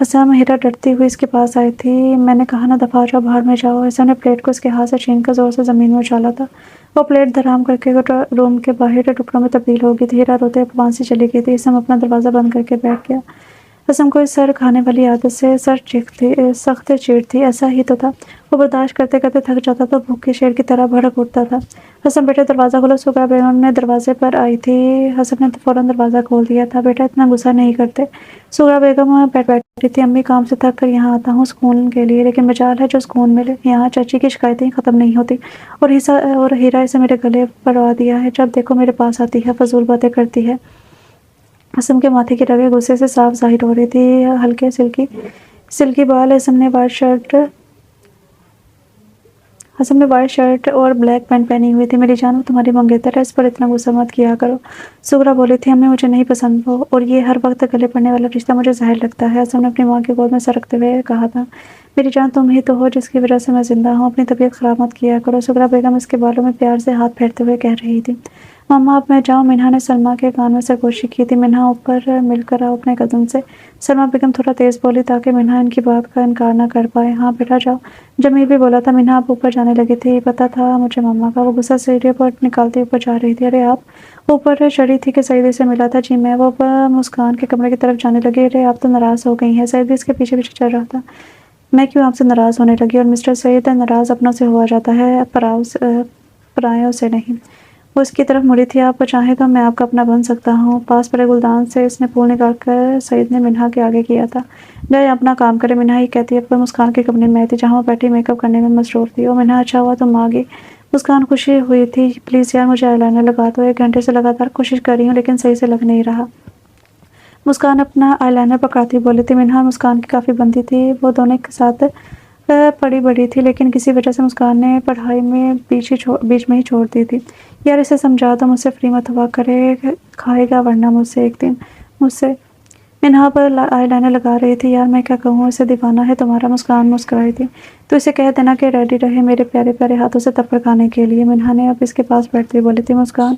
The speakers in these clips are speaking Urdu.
حسام ہیرا ڈرتی ہوئی اس کے پاس آئی تھی. میں نے کہا نا دفعہ جاؤ، باہر میں جاؤ. حسام نے پلیٹ کو اس کے ہاتھ سے چھین کر زور سے زمین میں اچھالا تھا. وہ پلیٹ دھڑام کر کے روم کے باہر ٹکڑوں میں تبدیل ہو گئی تھی. ہیرا روتے وہاں سے چلی گئی تھی. حسام اپنا دروازہ بند کر کے بیٹھ گیا. حسام کو اس سر کھانے والی عادت سے سخت چیڑ تھی. ایسا ہی تو تھا، وہ برداشت کرتے کرتے تھک جاتا تو بھوکے شیر کی طرح بھڑک اٹھتا تھا. حسام بیٹا دروازہ کھولو. سغرا بیگم نے دروازے پر آئی تھی. حسام نے فوراً دروازہ کھول دیا تھا. بیٹا اتنا غصہ نہیں کرتے. سغرا بیگم بیٹھی تھی. امی کام سے تھک کر یہاں آتا ہوں سکون کے لیے، لیکن مجال ہے جو سکون ملے. یہاں چاچی کی شکایتیں ختم نہیں ہوتی اور ہیرا اسے میرے گلے پڑوا دیا ہے. جب دیکھو میرے پاس آتی ہے، فضول باتیں کرتی ہے. حسام کے ماتھے کی رگیں غصے سے صاف ظاہر ہو رہی تھی. ہلکے سلکی بال. حسام نے وائٹ شرٹ اور بلیک پینٹ پہنی ہوئی تھی. میری جان وہ تمہاری منگیتر ہے، اس پر اتنا غصہ مت کیا کرو. سغرا بولی تھی امی مجھے نہیں پسند وہ، اور یہ ہر وقت گلے پڑنے والا رشتہ مجھے زہر لگتا ہے. حسام نے اپنی ماں کی گود میں سر رکھتے ہوئے کہا تھا. میری جان تم ہی تو ہو جس کی وجہ سے میں زندہ ہوں. اپنی طبیعت خراب مت کیا کرو. سغرا بیگم اس کے بالوں میں پیار سے ہاتھ پھیرتے ہوئے کہہ رہی تھی. ماما اب میں جاؤں؟ منہا نے سلمیٰ کے کان میں سرگوشی کی تھی. منہا اوپر مل کر آؤ اپنے قدم سے. سلمیٰ بیگم تھوڑا تیز بولی تاکہ منہا ان کی بات کا انکار نہ کر پائے. ہاں بیٹا جاؤ. جمیل بھی بولا تھا. منہا اب اوپر جانے لگی تھی. پتہ تھا مجھے ماما کا. وہ غصہ سیڑھیوں پر نکالتی اوپر جا رہی تھی. ارے آپ اوپر چڑھی تھی کہ سعیدی سے ملا تھا؟ جی میں. وہ مسکان کے کمرے کی طرف جانے لگی. ارے آپ تو ناراض ہو گئی ہیں. سعیدی اس کے پیچھے پیچھے چل رہا تھا. میں کیوں آپ سے ناراض ہونے لگی؟ اور مسٹر سعید ناراض اپنوں سے ہوا جاتا ہے، پرایوں سے نہیں. وہ اس کی طرف مڑی تھی. آپ چاہیں تو میں آپ کا اپنا بن سکتا ہوں. پاس پڑے گلدان سے اس نے پھول نکال کر سعید نے منہا کے آگے کیا تھا. جائے اپنا کام کرے. منہا یہ کہتی اب مسکان کے کمرے میں آئی تھی جہاں وہ بیٹھی میک اپ کرنے میں مصروف تھی. او منہا اچھا ہوا تم آ گئی. مسکان خوشی ہوئی تھی. پلیز یار مجھے آئی لائنر لگا دو. 1 گھنٹے سے لگاتار کوشش کر رہی ہوں لیکن صحیح سے لگ نہیں رہا. مسکان اپنا آئی لائنر پکڑاتی بولی تھی. منہا مسکان کی کافی بنتی تھی. وہ دونوں کے ساتھ پڑھی بڑی تھی لیکن کسی وجہ سے مسکان نے پڑھائی میں بیچ میں ہی چھوڑ دی تھی. یار اسے سمجھا دو مجھ سے فری مت ہوا کرے. کھائے گا ورنہ مجھ سے ایک دن. مجھ سے منہا پر آئی لائنر لگا رہی تھی. یار میں کیا کہوں، اسے دیوانہ ہے تمہارا. مسکان مسکرائی تھی. تو اسے کہہ دینا کہ ریڈی رہے میرے پیارے پیارے ہاتھوں سے تپڑ کھانے کے لیے. منہا نے اب اس کے پاس بیٹھتے بولی تھی. مسکان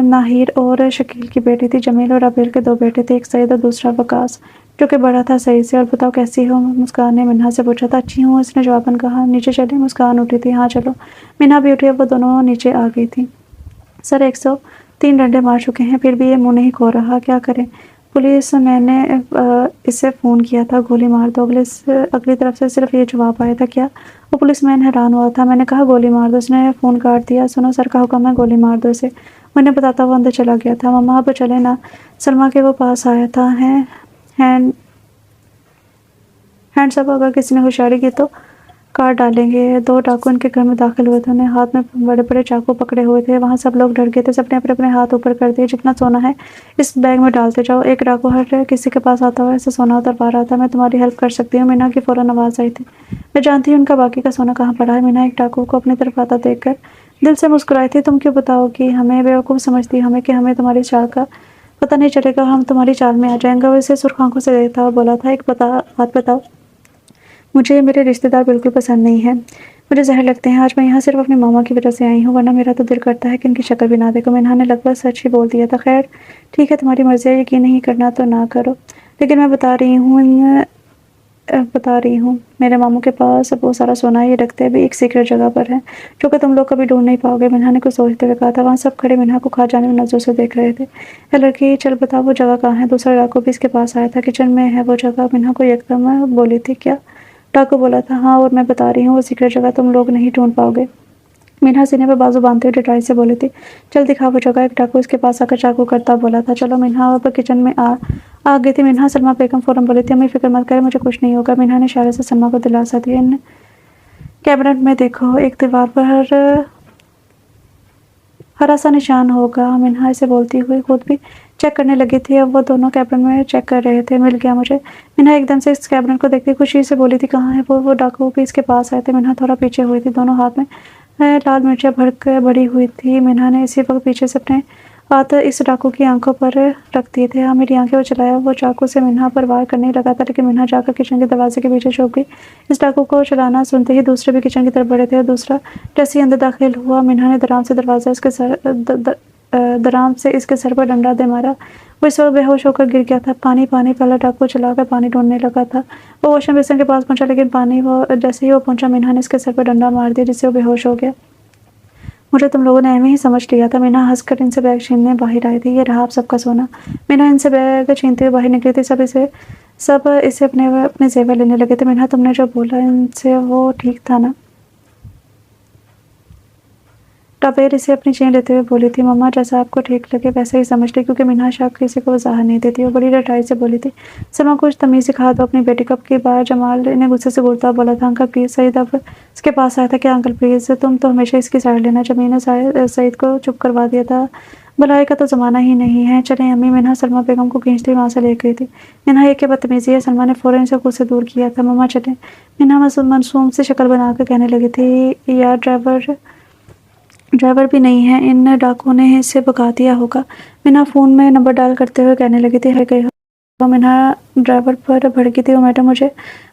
ناہیر اور شکیل کی بیٹی تھی. جمیل اور عبیل کے 2 بیٹے تھے، ایک سعید اور دوسرا وقاص جو کہ بڑا تھا سعید سے. اور بتاؤ کیسی ہو؟ مسکان نے منہا سے پوچھا تھا. اچھی ہوں اس نے جواباً کہا. نیچے چلیں؟ مسکان اٹھی تھی. ہاں چلو. منہا بھی اٹھی. اب وہ دونوں نیچے آ گئی تھی. سر 103 ڈنڈے مار چکے ہیں پھر بھی یہ منہ نہیں کھول رہا. کیا کریں؟ پولیس. میں نے اسے فون کیا تھا. گولی مار دو. اگلی طرف سے صرف یہ جواب آیا تھا. کیا؟ وہ پولیس مین حیران ہوا تھا. میں نے کہا گولی مار دو. اس نے فون کاٹ دیا. سنو سر کا حکم ہے گولی مار دو اسے. میں نے بتاتا وہ اندر چلا گیا تھا. ماما اب چلے نا. سلمیٰ کے وہ پاس آیا تھا. ہینڈ سب اگر کسی نے ہوشیاری کی تو کاٹ ڈالیں گے. 2 ڈاکو ان کے گھر میں داخل ہوئے تھے. انہیں ہاتھ میں بڑے بڑے چاقو پکڑے ہوئے تھے. وہاں سب لوگ ڈر گئے تھے. سب نے اپنے ہاتھ اوپر کر دیے. جتنا سونا ہے اس بیگ میں ڈالتے جاؤ. ایک ڈاکو ہر کسی کے پاس آتا ہوا ایسے سونا اتروا رہا تھا. میں تمہاری ہیلپ کر سکتی ہوں. منہا کی فوراً آواز آئی تھی. میں جانتی ہوں ان کا باقی کا سونا کہاں پڑا ہے. منہا ایک ڈاکو کو اپنی طرف آتا دیکھ کر دل سے مسکرائی تھی. تم کیوں بتاؤ گی ہمیں؟ بیوقوف سمجھتی ہمیں کہ ہمیں تمہاری چال کا پتہ نہیں چلے گا. ہم تمہاری چال میں آ جائیں گے. وہ اسے سرخ آنکھوں سے دیکھتا اور بولا تھا. ایک بات بتاؤ، مجھے میرے رشتہ دار بالکل پسند نہیں ہیں. مجھے زہر لگتے ہیں. آج میں یہاں صرف اپنی ماما کی وجہ سے آئی ہوں ورنہ میرا تو دل کرتا ہے کہ ان کی شکل بھی نہ دیکھو. منہا نے لگ بھگ سچ ہی بول دیا تھا. خیر ٹھیک ہے تمہاری مرضی ہے. یقین نہیں کرنا تو نہ کرو لیکن میں بتا رہی ہوں میرے ماموں کے پاس بہت سارا سونا ہے. یہ رکھتے بھی ایک سیکرٹ جگہ پر ہے جو کہ تم لوگ کبھی ڈھونڈ نہیں پاؤ گے. منہا نے کچھ سوچتے ہوئے کہا تھا. وہاں سب کھڑے منہا کو کھا جانے میں نظروں سے دیکھ رہے تھے. اے لڑکی چل بتا وہ جگہ کہاں ہے. دوسرا ڈاکو بھی اس کے پاس آیا تھا. کچن میں ہے وہ جگہ. منہا کو یکدم بولی تھی. کیا؟ ڈاکو بولا تھا. ہاں اور میں بتا رہی ہوں وہ سیکرٹ جگہ تم لوگ نہیں ڈھونڈ پاؤ گے. منہا سینے پہ بازو باندھتے ہوئے ڈٹائی سے بولی تھی. چل دکھا وہ جگہ. ایک ڈاکو اس کے پاس آ کر چاقو کرتا بولا تھا. چلو. منہا اب کچن میں آ گئی تھی. منہا سلمیٰ بیگم فوراً بولی تھی. امی فکر مت کرے مجھے کچھ نہیں ہوگا. منہا نے اشارے سے سلمیٰ کو دلاسا دیا. کیبنٹ میں دیکھو ایک دیوار پر ہرا سا نشان ہوگا. منہا اسے بولتی ہوئی خود بھی چیک کرنے لگی تھی. اب وہ دونوں کیبنٹ میں چیک کر رہے تھے. مل گیا مجھے. منہا ایک دم سے اس کیبنٹ کو دیکھتی خوشی سے بولی تھی. کہاں ہے وہ ڈاکو بھی اس کے پاس آئے تھے. منہا تھوڑا پیچھے ہوئی تھی. دونوں ہاتھ میں لال مرچیں بڑی ہوئی تھی. منہا نے اسی وقت پیچھے سے اپنے ہاتھ اس ڈاکو کی آنکھوں پر رکھ دیے تھے. ہاں میری آنکھیں. وہ چلایا. وہ چاقو سے منہا پر وار کرنے لگا تھا لیکن منہا جا کر کچن کے دروازے کے پیچھے چھپ گئی. اس ڈاکو کو چلانا سنتے ہی دوسرے بھی کچن کی طرف بڑھے تھے. دوسرا جیسے ہی اندر داخل ہوا منہا نے دھڑام سے دروازہ اس کے درام سے اس کے سر پر ڈنڈا دے مارا۔ وہ اس وقت بے ہوش ہو کر گر گیا تھا۔ پانی پانی پہلا ڈاکو چلا کر پانی ڈھونڈنے لگا تھا۔ وہ واشنگ بیسن کے پاس پہنچا، لیکن جیسے ہی وہ پہنچا، مینہا نے اس کے سر پر ڈنڈا مار دیا، جس سے وہ بے ہوش ہو گیا۔ مجھے تم لوگوں نے ایویں ہی سمجھ لیا تھا۔ مینہا ہنس کر ان سے بیگ چھیننے باہر آئی تھی۔ یہ رہا آپ سب کا سونا۔ مینہا ان سے بیگ چھینتے ہوئے باہر نکلی تھی۔ سب اسے اپنے زیور لینے لگے تھے۔ مینہا تم نے جو بولا ان سے وہ ٹھیک تھا نا؟ ٹاپیر اسے اپنی چین لیتے ہوئے بولی تھی۔ مما جیسا آپ کو ٹھیک لگے ویسا ہی سمجھ لی، کیونکہ مینہا شک کسی کو ظاہر نہیں دیتی۔ وہ بڑی ڈٹائی سے بولی تھی، سلمیٰ کچھ تمیز سکھا دو اپنی بیٹی کو۔ اب کی بار جمال نے غصے سے بولتا بولا تھا، انکل پلیز۔ سعید اب اس کے پاس آیا تھا، کیا انکل پلیز، تم تو ہمیشہ اس کی سائڈ لینا۔ جمیل نے سعید کو چپ کروا دیا تھا، بلائی کا تو زمانہ ہی نہیں ہے، چلیں امی۔ مینہا سلمیٰ بیگم کو کھینچتی وہاں سے لے گئی تھی۔ مینہا یہ کیا بدتمیزی ہے؟ سلمیٰ نے فوراً اسے خود سے دور کیا تھا۔ مما چلیں۔ مینہا معصوم سی شکل بنا کر کہنے لگی تھی، یار ڈرائیور بھی نہیں ہے، ان ڈاکوؤں نے اسے بھگا دیا ہوگا۔ مینہا فون میں نمبر ڈائل کرتے ہوئے کہنے لگی تھی، ہر گئے ہو۔ مینہا ڈرائیور پر بھڑکی تھی، وہ میڈم مجھے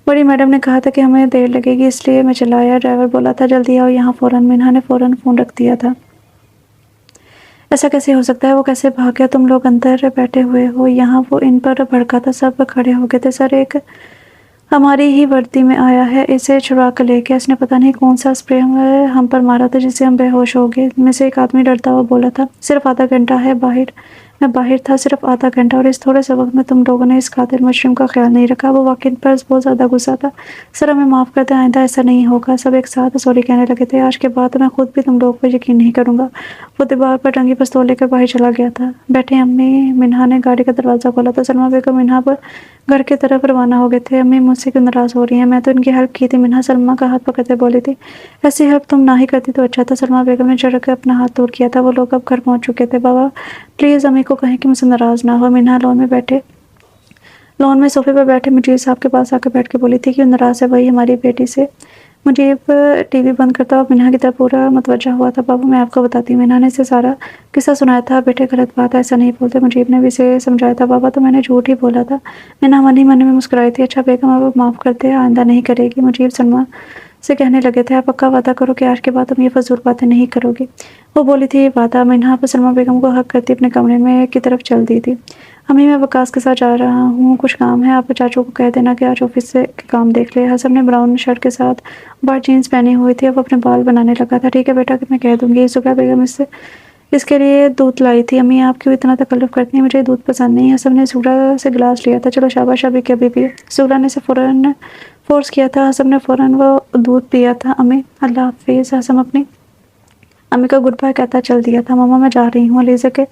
بڑی میڈم نے کہا تھا کہ ہمیں دیر لگے گی، اس لیے میں چلا آیا۔ ڈرائیور بولا تھا جلدی آؤ یہاں فوراً۔ مینہا نے فوراً فون رکھ دیا تھا۔ ایسا کیسے ہو سکتا ہے؟ وہ کیسے بھاگ گیا؟ تم لوگ اندر بیٹھے ہوئے ہو یہاں۔ وہ ان پر بھڑکا تھا، سب کھڑے ہو گئے تھے۔ سر ایک ہماری ہی وردی میں آیا ہے، اسے چھڑا کر لے گیا۔ اس نے پتہ نہیں کون سا اسپرے ہم پر مارا تھا، جس سے ہم بے ہوش ہو گئے۔ ان میں سے ایک آدمی ڈرتا ہوا بولا تھا، صرف آدھا گھنٹہ ہے میں باہر تھا، صرف آدھا گھنٹہ، اور اس تھوڑے سے وقت میں تم لوگوں نے اس قاتل مجرم کا خیال نہیں رکھا۔ وہ واقعی پر بہت زیادہ غصہ تھا۔ سر ہمیں معاف کر دیں، آئندہ ایسا نہیں ہوگا۔ سب ایک ساتھ سوری کہنے لگے تھے۔ آج کے بعد میں خود بھی تم لوگوں پر یقین نہیں کروں گا۔ وہ دیوار پر ٹنگی پستول لے کر باہر چلا گیا تھا۔ بیٹھے امی۔ مینہا نے گاڑی کا دروازہ کھولا تو سلمیٰ بیگم مینہا پر گھر کی طرف روانہ ہو گئے تھے۔ امی مجھ سے کیوں ناراض ہو رہی ہیں؟ میں تو ان کی ہیلپ کی تھی۔ مینہا سلمیٰ کا ہاتھ پکڑتے بولی تھی، ایسی ہیلپ تم نہ ہی کرتی تو اچھا تھا۔ سلمیٰ بیگم نے جھڑک کر اپنا ہاتھ دور کیا تھا۔ وہ لوگ اب گھر پہنچ چکے تھے۔ بابا پلیز امی کو کہیں کہ مجھ سے ناراض نہ ہو۔ مینہا لون میں صوفے پر بیٹھے مجیب صاحب کے پاس آ کر بیٹھ کے بولی تھی، کیوں ناراض ہے وہی ہماری بیٹی سے؟ مجیب ٹی وی بند کرتا اور مینہا کی طرف پورا متوجہ ہوا تھا۔ بابا میں آپ کو بتاتی ہوں، مینہا نے اسے سارا قصہ سنایا تھا۔ بیٹے غلط بات ہے، ایسا نہیں بولتے۔ مجیب نے بھی اسے سمجھایا تھا۔ بابا تو میں نے جھوٹ ہی بولا تھا۔ مینہا من ہی من میں مسکرائی تھی۔ اچھا بیگم اب معاف کر دے، آئندہ نہیں کرے گی۔ مجیب سلمیٰ سے کہنے لگے تھے، آپ پکا وعدہ کرو کہ آج کے بعد تم یہ فضول باتیں نہیں کرو گی۔ وہ بولی تھی، وعدہ۔ مینہا پر سلمیٰ بیگم کو حق کرتی اپنے کمرے میں کی طرف چل دی تھی۔ امی میں وقاص کے ساتھ جا رہا ہوں، کچھ کام ہے، آپ چاچو کو کہہ دینا کہ آج آفس سے کام دیکھ لے۔ حسن نے براؤن شرٹ کے ساتھ وائٹ جینس پہنی ہوئی تھی، اب وہ اپنے بال بنانے لگا تھا۔ ٹھیک ہے بیٹا، کہ میں کہہ دوں گی۔ زہرا بیگم اس کے لیے دودھ لائی تھی۔ امی آپ کیوں اتنا تکلف کرتی ہیں؟ مجھے دودھ پسند نہیں۔ حسن نے زہرا سے گلاس لیا تھا۔ چلو شاباش، ابھی کے ابھی پیو۔ زہرا نے اسے فوراً فورس کیا تھا۔ حسن نے فوراً وہ دودھ پیا تھا۔ امی اللہ حافظ۔ حسن اپنی امی کا گڈ بائی کہتا چل دیا تھا۔ ماما میں جا رہی ہوں علیزہ کے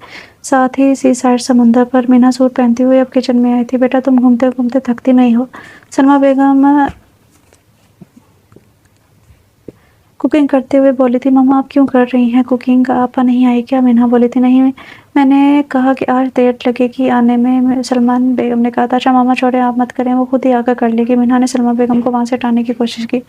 ساتھ ہی سی سائڈ سمندر پر۔ مینہا سوٹ پہنتی ہوئی اب کچن میں آئی تھی۔ بیٹا تم گھومتے گھومتے تھکتی نہیں ہو؟ سلمیٰ بیگم کوکنگ کرتے ہوئے بولی تھی۔ ماما آپ کیوں کر رہی ہیں کوکنگ؟ آپا نہیں آئی کیا؟ مینہا بولی تھی، نہیں میں نے کہا کہ آج دیر لگے گی آنے میں۔ سلمیٰ بیگم نے کہا تھا، اچھا ماما چھوڑیں، آپ مت کریں، وہ خود ہی آ کر کر لے گی۔ مینہا نے سلمیٰ بیگم کو وہاں سے ہٹانے کی کوشش کی۔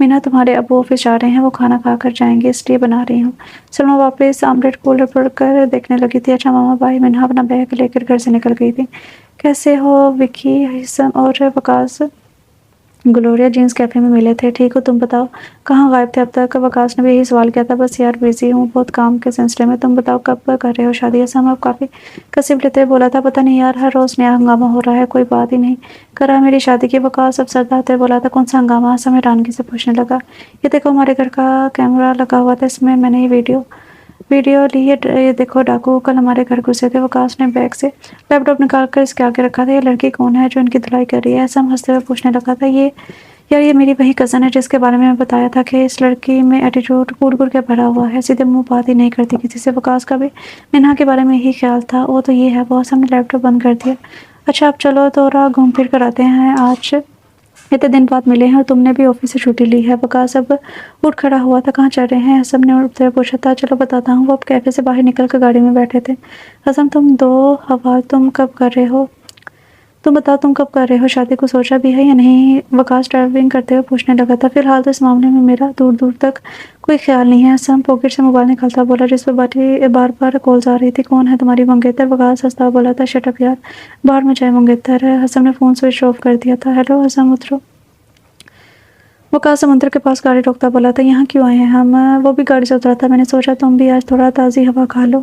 مینہا تمہارے ابو آفس جا رہے ہیں، وہ کھانا کھا کر جائیں گے، اس لیے بنا رہی ہوں۔ سلمیٰ واپس آملیٹ کو الٹ پلٹ کر دیکھنے لگی تھی۔ اچھا ماما بھائی۔ مینہا اپنا بیگ لے کر گھر سے نکل گئی تھی۔ کیسے ہو وکی؟ حسن اور وقاص گلوریا جینس کیفے میں ملے تھے۔ ٹھیک ہو، تم بتاؤ کہاں غائب تھے اب تک؟ وقاص نے بھی یہی سوال کیا تھا۔ بس یار بزی ہوں بہت کام کے سلسلے میں۔ تم بتاؤ کب کر رہے ہو شادی؟ حسن اب کافی کسب لیتے بولا تھا، پتہ نہیں یار ہر روز نیا ہنگامہ ہو رہا ہے، کوئی بات ہی نہیں کرا میری شادی کی۔ وقاص اب سردا ہوتے بولا تھا، کون سا ہنگامہ؟ حسن حیرانگی سے پوچھنے لگا، یہ دیکھو ہمارے گھر کا کیمرہ لگا ہوا تھا، اس میں نے یہ ویڈیو لی ہے، یہ دیکھو ڈاکو کل ہمارے گھر گھسے تھے۔ وقاص نے بیگ سے لیپ ٹاپ نکال کر اس کے آگے رکھا تھا۔ یہ لڑکی کون ہے جو ان کی دھلائی کر رہی ہے؟ حسن ہنستے ہوئے پوچھنے لگا تھا، یہ میری وہی کزن ہے جس کے بارے میں بتایا تھا کہ اس لڑکی میں ایٹیٹیوڈ کوڑ کے بھرا ہوا ہے، سیدھے منہ بات ہی نہیں کرتی کسی سے۔ وقاص کا بھی مینہا کے بارے میں یہی خیال تھا، وہ تو یہ ہے وہ۔ حسن نے لیپ ٹاپ بند کر دیا۔ اچھا اب چلو تو گھوم پھر کر آتے ہیں، آج اتنے دن بعد ملے ہیں اور تم نے بھی آفس سے چھٹی لی ہے۔ وقاص اب اٹھ کھڑا ہوا تھا، کہاں چل رہے ہیں؟ حسن نے اٹھتے ہوئے پوچھا تھا۔ چلو بتاتا ہوں۔ وہ اب کیفے سے باہر نکل کر گاڑی میں بیٹھے تھے۔ حسن تم کب کر رہے ہو؟ تم بتاؤ تم کب کر رہے ہو شادی؟ کو سوچا بھی ہے یا نہیں؟ وقاص ڈرائیونگ کرتے ہوئے پوچھنے لگا تھا۔ فی الحال تو اس معاملے میں میرا دور تک کوئی خیال نہیں ہے۔ حسن پاکٹ سے موبائل نکالتا بولا، جس پر بار بار کالز آ رہی تھی۔ کون ہے تمہاری منگیتر؟ وقاص ہنستا بولا تھا، شٹ اپ یار، باہر میں جائے منگیتر ہے۔ حسن نے فون سوئچ آف کر دیا تھا۔ ہیلو حسن اترو۔ وقاص سمندر کے پاس گاڑی روکتا بولا تھا، یہاں کیوں آئے ہیں ہم؟ وہ بھی گاڑی سے اترا تھا، میں نے سوچا تم بھی آج تھوڑا تازی ہوا کھا لو۔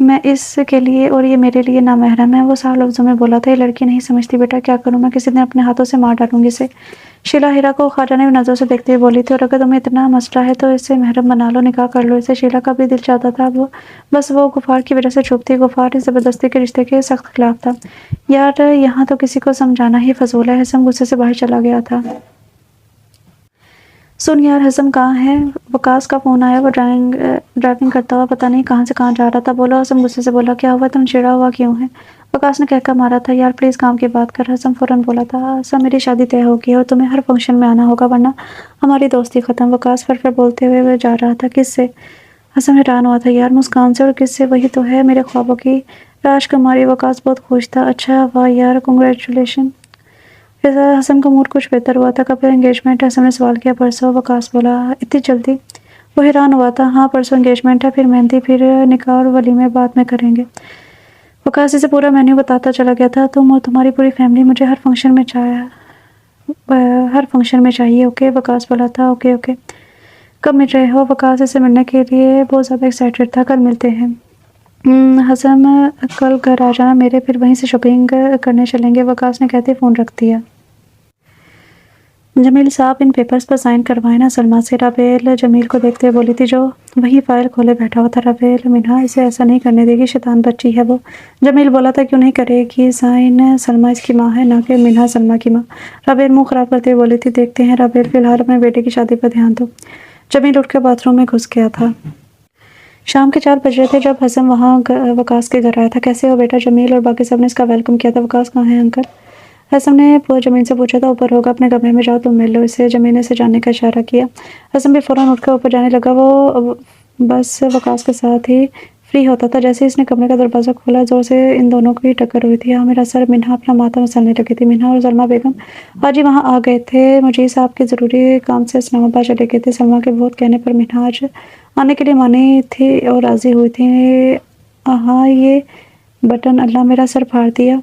میں اس کے لیے اور یہ میرے لیے نامحرم ہے، وہ صاف لفظوں میں بولا تھا۔ یہ لڑکی نہیں سمجھتی، بیٹا کیا کروں میں، کسی دن اپنے ہاتھوں سے مار ڈالوں گی اسے۔ شیلا ہیرا کو خواجہ نظروں سے دیکھتے ہوئے بولی تھی، اور اگر تمہیں اتنا مسئلہ ہے تو اسے محرم بنا لو، نکاح کر لو اسے۔ شیلا کا بھی دل چاہتا تھا، بس وہ غفار کی وجہ سے چپ تھی۔ غفار اس زبردستی کے رشتے کے سخت خلاف تھا۔ یار یہاں تو کسی کو سمجھانا ہی فضول ہے۔ حسن غصے سے باہر چلا گیا تھا۔ سن یار، حسن کہاں ہے؟ وقاص کا فون آیا، وہ ڈرائیونگ کرتا ہوا پتہ نہیں کہاں سے کہاں جا رہا تھا۔ بولا حسن غصے سے بولا، کیا ہوا، تم چڑا ہوا کیوں ہے؟ وقاص نے کہہ مارا تھا، یار پلیز کام کی بات کر۔ حسن فوراً بولا تھا، حسن میری شادی طے ہو گئی ہے اور تمہیں ہر فنکشن میں آنا ہوگا ورنہ ہماری دوستی ختم۔ وقاص فر بولتے ہوئے وہ جا رہا تھا۔ کس سے؟ حسن حیران ہوا تھا، یار مسکان سے۔ اور کس سے؟ وہی تو ہے، میرے خوابوں کی راجکماری۔ وقاص بہت خوش تھا۔ اچھا واہ یار، کنگریچولیشن۔ حسن کا موڈ کچھ بہتر ہوا تھا۔ کب ہے انگیجمنٹ؟ حسن نے سوال کیا۔ پرسوں۔ وقاص بولا، اتنی جلدی؟ وہ حیران ہوا تھا۔ ہاں پرسوں انگیجمنٹ ہے، پھر مہندی، پھر نکاح اور ولیمے بعد میں کریں گے۔ وقاص اسے پورا مینیو بتاتا چلا گیا تھا۔ تم اور تمہاری پوری فیملی مجھے ہر فنکشن میں چاہیے، اوکے؟ وقاص بولا تھا، اوکے اوکے۔ کب مل رہے ہو؟ وقاص اسے ملنے کے لیے بہت زیادہ ایکسائٹیڈ تھا۔ کل ملتے ہیں۔ حسن کل گھر آ جانا میرے، پھر وہیں سے شاپنگ کرنے چلیں گے، وقاص نے کہتے فون رکھ دیا۔ جمیل صاحب ان پیپرز پر سائن کروائیں نا سلمیٰ سے۔ رابعہ جمیل کو دیکھتے ہوئے بولی تھی، جو وہیں فائل کھولے بیٹھا ہوا تھا۔ رابعہ، منہا اسے ایسا نہیں کرنے دے گی، شیطان بچی ہے وہ۔ جمیل بولا تھا، کیوں نہیں کرے گی سائن، سلمیٰ اس کی ماں ہے، نہ کہ منہا سلمیٰ کی ماں۔ رابعہ منہ خراب کرتے ہوئے بولی تھی، دیکھتے ہیں رابعہ، فی الحال اپنے بیٹے کی شادی پر دھیان دو۔ جمیل اٹھ کر باتھ روم میں گھس گیا تھا۔ شام کے 4 بج رہے تھے جب حسن وہاں وقاص کے گھر آیا تھا۔ کیسے ہو بیٹا؟ جمیل اور باقی سب نے اس کا ویلکم کیا تھا۔ وقاص کہاں ہے انکل؟ حسن نے جمیل سے پوچھا تھا۔ اوپر ہوگا، اپنے کمرے میں جاؤ، تم مل لو اسے۔ جمیل نے اسے جانے کا اشارہ کیا۔ حسن بھی فوراً اٹھ کر اوپر جانے لگا۔ وہ بس وقاص کے ساتھ ہی فری ہوتا تھا۔ جیسے اس نے کمرے کا دروازہ کھولا، زور سے ان دونوں کی ٹکر ہوئی تھی۔ ہاں میرا سر، منہا اپنا ماتھا مسلنے لگی تھی۔ منہا اور سلمیٰ بیگم آج ہی وہاں آ گئے تھے، مجید صاحب کے ضروری کام سے اسلام آباد چلے گئے تھے۔ سلمیٰ کے بہت کہنے پر منہا آج آنے کے لیے مانی تھی اور راضی ہوئی تھی۔ ہاں یہ بٹن، اللہ میرا سر پھاڑ دیا،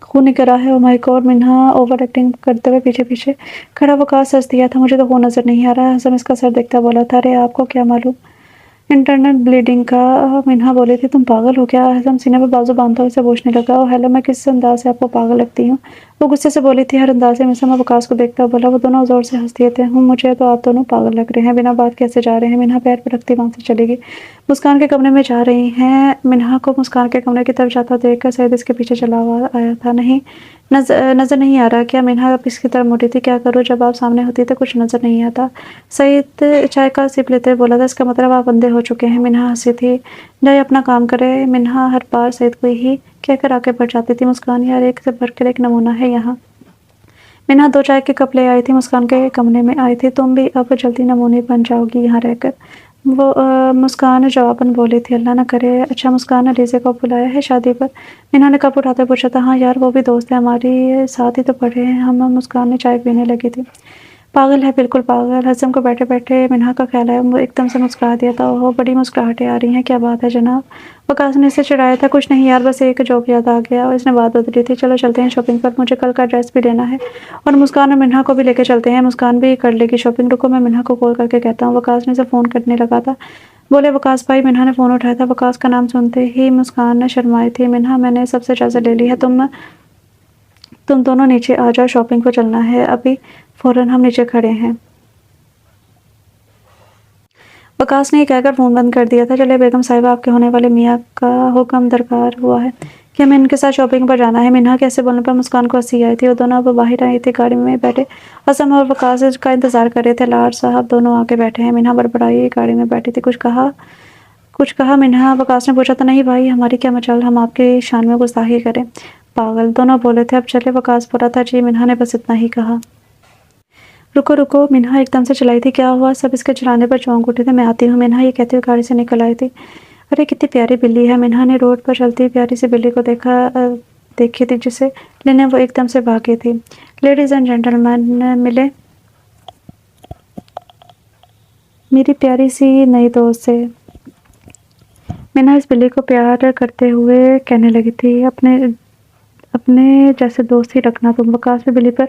خون نکل رہا ہے، او مائی گاڈ۔ منہا اوور ایکٹنگ کرتے ہوئے پیچھے پیچھے کھڑا وقاص ہنس دیا تھا۔ مجھے تو خون نظر نہیں آ رہا۔ حسن اس کا سر دیکھتا بولا تھا، ارے آپ کو کیا معلوم انٹرنل بلیڈنگ کا؟ منہا بولی تھی، تم پاگل ہو کیا؟ حسن سینے پر بازو باندھتا اسے پوچھنے لگا، او ہیلو، میں کس انداز سے آپ کو پاگل لگتی ہوں؟ وہ غصے سے بولی تھی، ہر انداز میں۔ سلمیٰ وقاص کو دیکھتا بولا، وہ دونوں زور سے ہنس دیے تھے۔ مجھے تو آپ دونوں پاگل لگ رہے ہیں، بنا بات کیسے جا رہے ہیں؟ منہا پیر پہ رکھتی وہاں سے چلی گئی۔ مسکان کے کمرے میں جا رہی ہیں۔ منہا کو مسکان کے کمرے کی طرف جاتا دیکھ کر سعید اس کے پیچھے چلا آیا تھا۔ نہیں نظر نہیں آ رہا کیا؟ منہا اب اس کی طرف مڑی تھی۔ کیا کروں، جب آپ سامنے ہوتی تو کچھ نظر نہیں آتا۔ سعید چائے کا سپ لیتے بولا تھا، اس کا مطلب آپ اندھے ہو چکے ہیں۔ منہا ہنسی تھی، جائے اپنا کام کرے۔ منہا ہر بار سعید کو یہی کہہ کر آگے بڑھ جاتی تھی۔ مسکان، یار ایک سے بڑھ کر ایک نمونہ ہے یہاں۔ منہا 2 چائے کے کپ لے آئی تھی، مسکان کے کمرے میں آئی تھی۔ تم بھی اب جلدی نمونے بن جاؤ گی یہاں رہ کر، وہ مسکان جواباً بولی تھی۔ اللہ نہ کرے۔ اچھا مسکان، علیزے کو بلایا ہے شادی پر؟ منہا نے کپ اٹھاتے پوچھا تھا۔ ہاں یار، وہ بھی دوست ہے ہماری، ساتھ ہی تو پڑھے ہیں ہم۔ مسکان نے چائے پینے لگی تھی۔ پاگل ہے، بالکل پاگل۔ حسن کو بیٹھے بیٹھے منہا کا خیال آیا، وہ ایک دم سے مسکرا دیا تھا۔ اوہ بڑی مسکراہٹیں آ رہی ہیں، کیا بات ہے جناب؟ وقاص نے اسے چڑھایا تھا۔ کچھ نہیں یار، بس ایک جوک یاد آ گیا اور اس نے بات بدلی تھی۔ چلو چلتے ہیں شاپنگ پر، مجھے کل کا ڈریس بھی لینا ہے اور مسکان اور منہا کو بھی لے کے چلتے ہیں، مسکان بھی کر لے گی شاپنگ۔ رکو میں منہا کو کال کر کے کہتا ہوں۔ وقاص نے اسے فون کرنے لگا تھا۔ بولے وقاص بھائی۔ منہا نے فون اٹھایا تھا۔ وقاص کا نام سنتے ہی مسکان شرمائی تھی۔ منہا، میں نے سب سے اجازت لے لی ہے، تم دونوں نیچے آ جاؤ، شاپنگ کو چلنا ہے ابھی فوراً، ہم نیچے کھڑے ہیں۔ وقاص نے یہ کہہ کر فون بند کر دیا تھا۔ چلے بیگم صاحبہ، آپ کے ہونے والے میاں کا حکم درکار ہوا ہے کہ ہمیں ان کے ساتھ شاپنگ پر جانا ہے۔ منہا کے ایسے بولنے پر مسکان کو ہنسی آئی تھی۔ وہ دونوں اب باہر آئی تھی، گاڑی میں بیٹھے حسن اور وقاص کا انتظار کر رہے تھے۔ لاڈ صاحب دونوں آ کے بیٹھے ہیں۔ منہا بڑبڑائی گاڑی میں بیٹھی تھی۔ کچھ کہا منہا؟ وقاص نے پوچھا تھا۔ نہیں بھائی، ہماری کیا مجال، ہم آپ کی شان میں گستاخی کریں؟ پاگل، دونوں بولے تھے۔ اب چلے، وقاص بولا تھا۔ جی، منہا نے بس اتنا ہی کہا۔ رکو، منہا ایک دم سے چلائی تھی۔ کیا ہوا؟ سب اس کے چلانے پر چونک اٹھے تھے۔ میں آتی ہوں، منہا یہ کہتے ہوئے گاڑی سے نکل آئی تھی۔ ارے کتنی پیاری بلی ہے۔ منہا نے روڈ پر چلتی پیاری سی بلی کو دیکھی تھی، جسے لینے وہ ایک دم سے بھاگی تھی۔ لیڈیز اینڈ جینٹلمین، ملے میری پیاری سی نئی دوست سے۔ منہا اس بلی کو پیار کرتے ہوئے کہنے لگی تھی، اپنے جیسے دوست ہی رکھنا تم۔ وقاص بھی بلی پر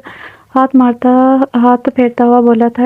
ہاتھ پھیرتا ہوا بولا تھا،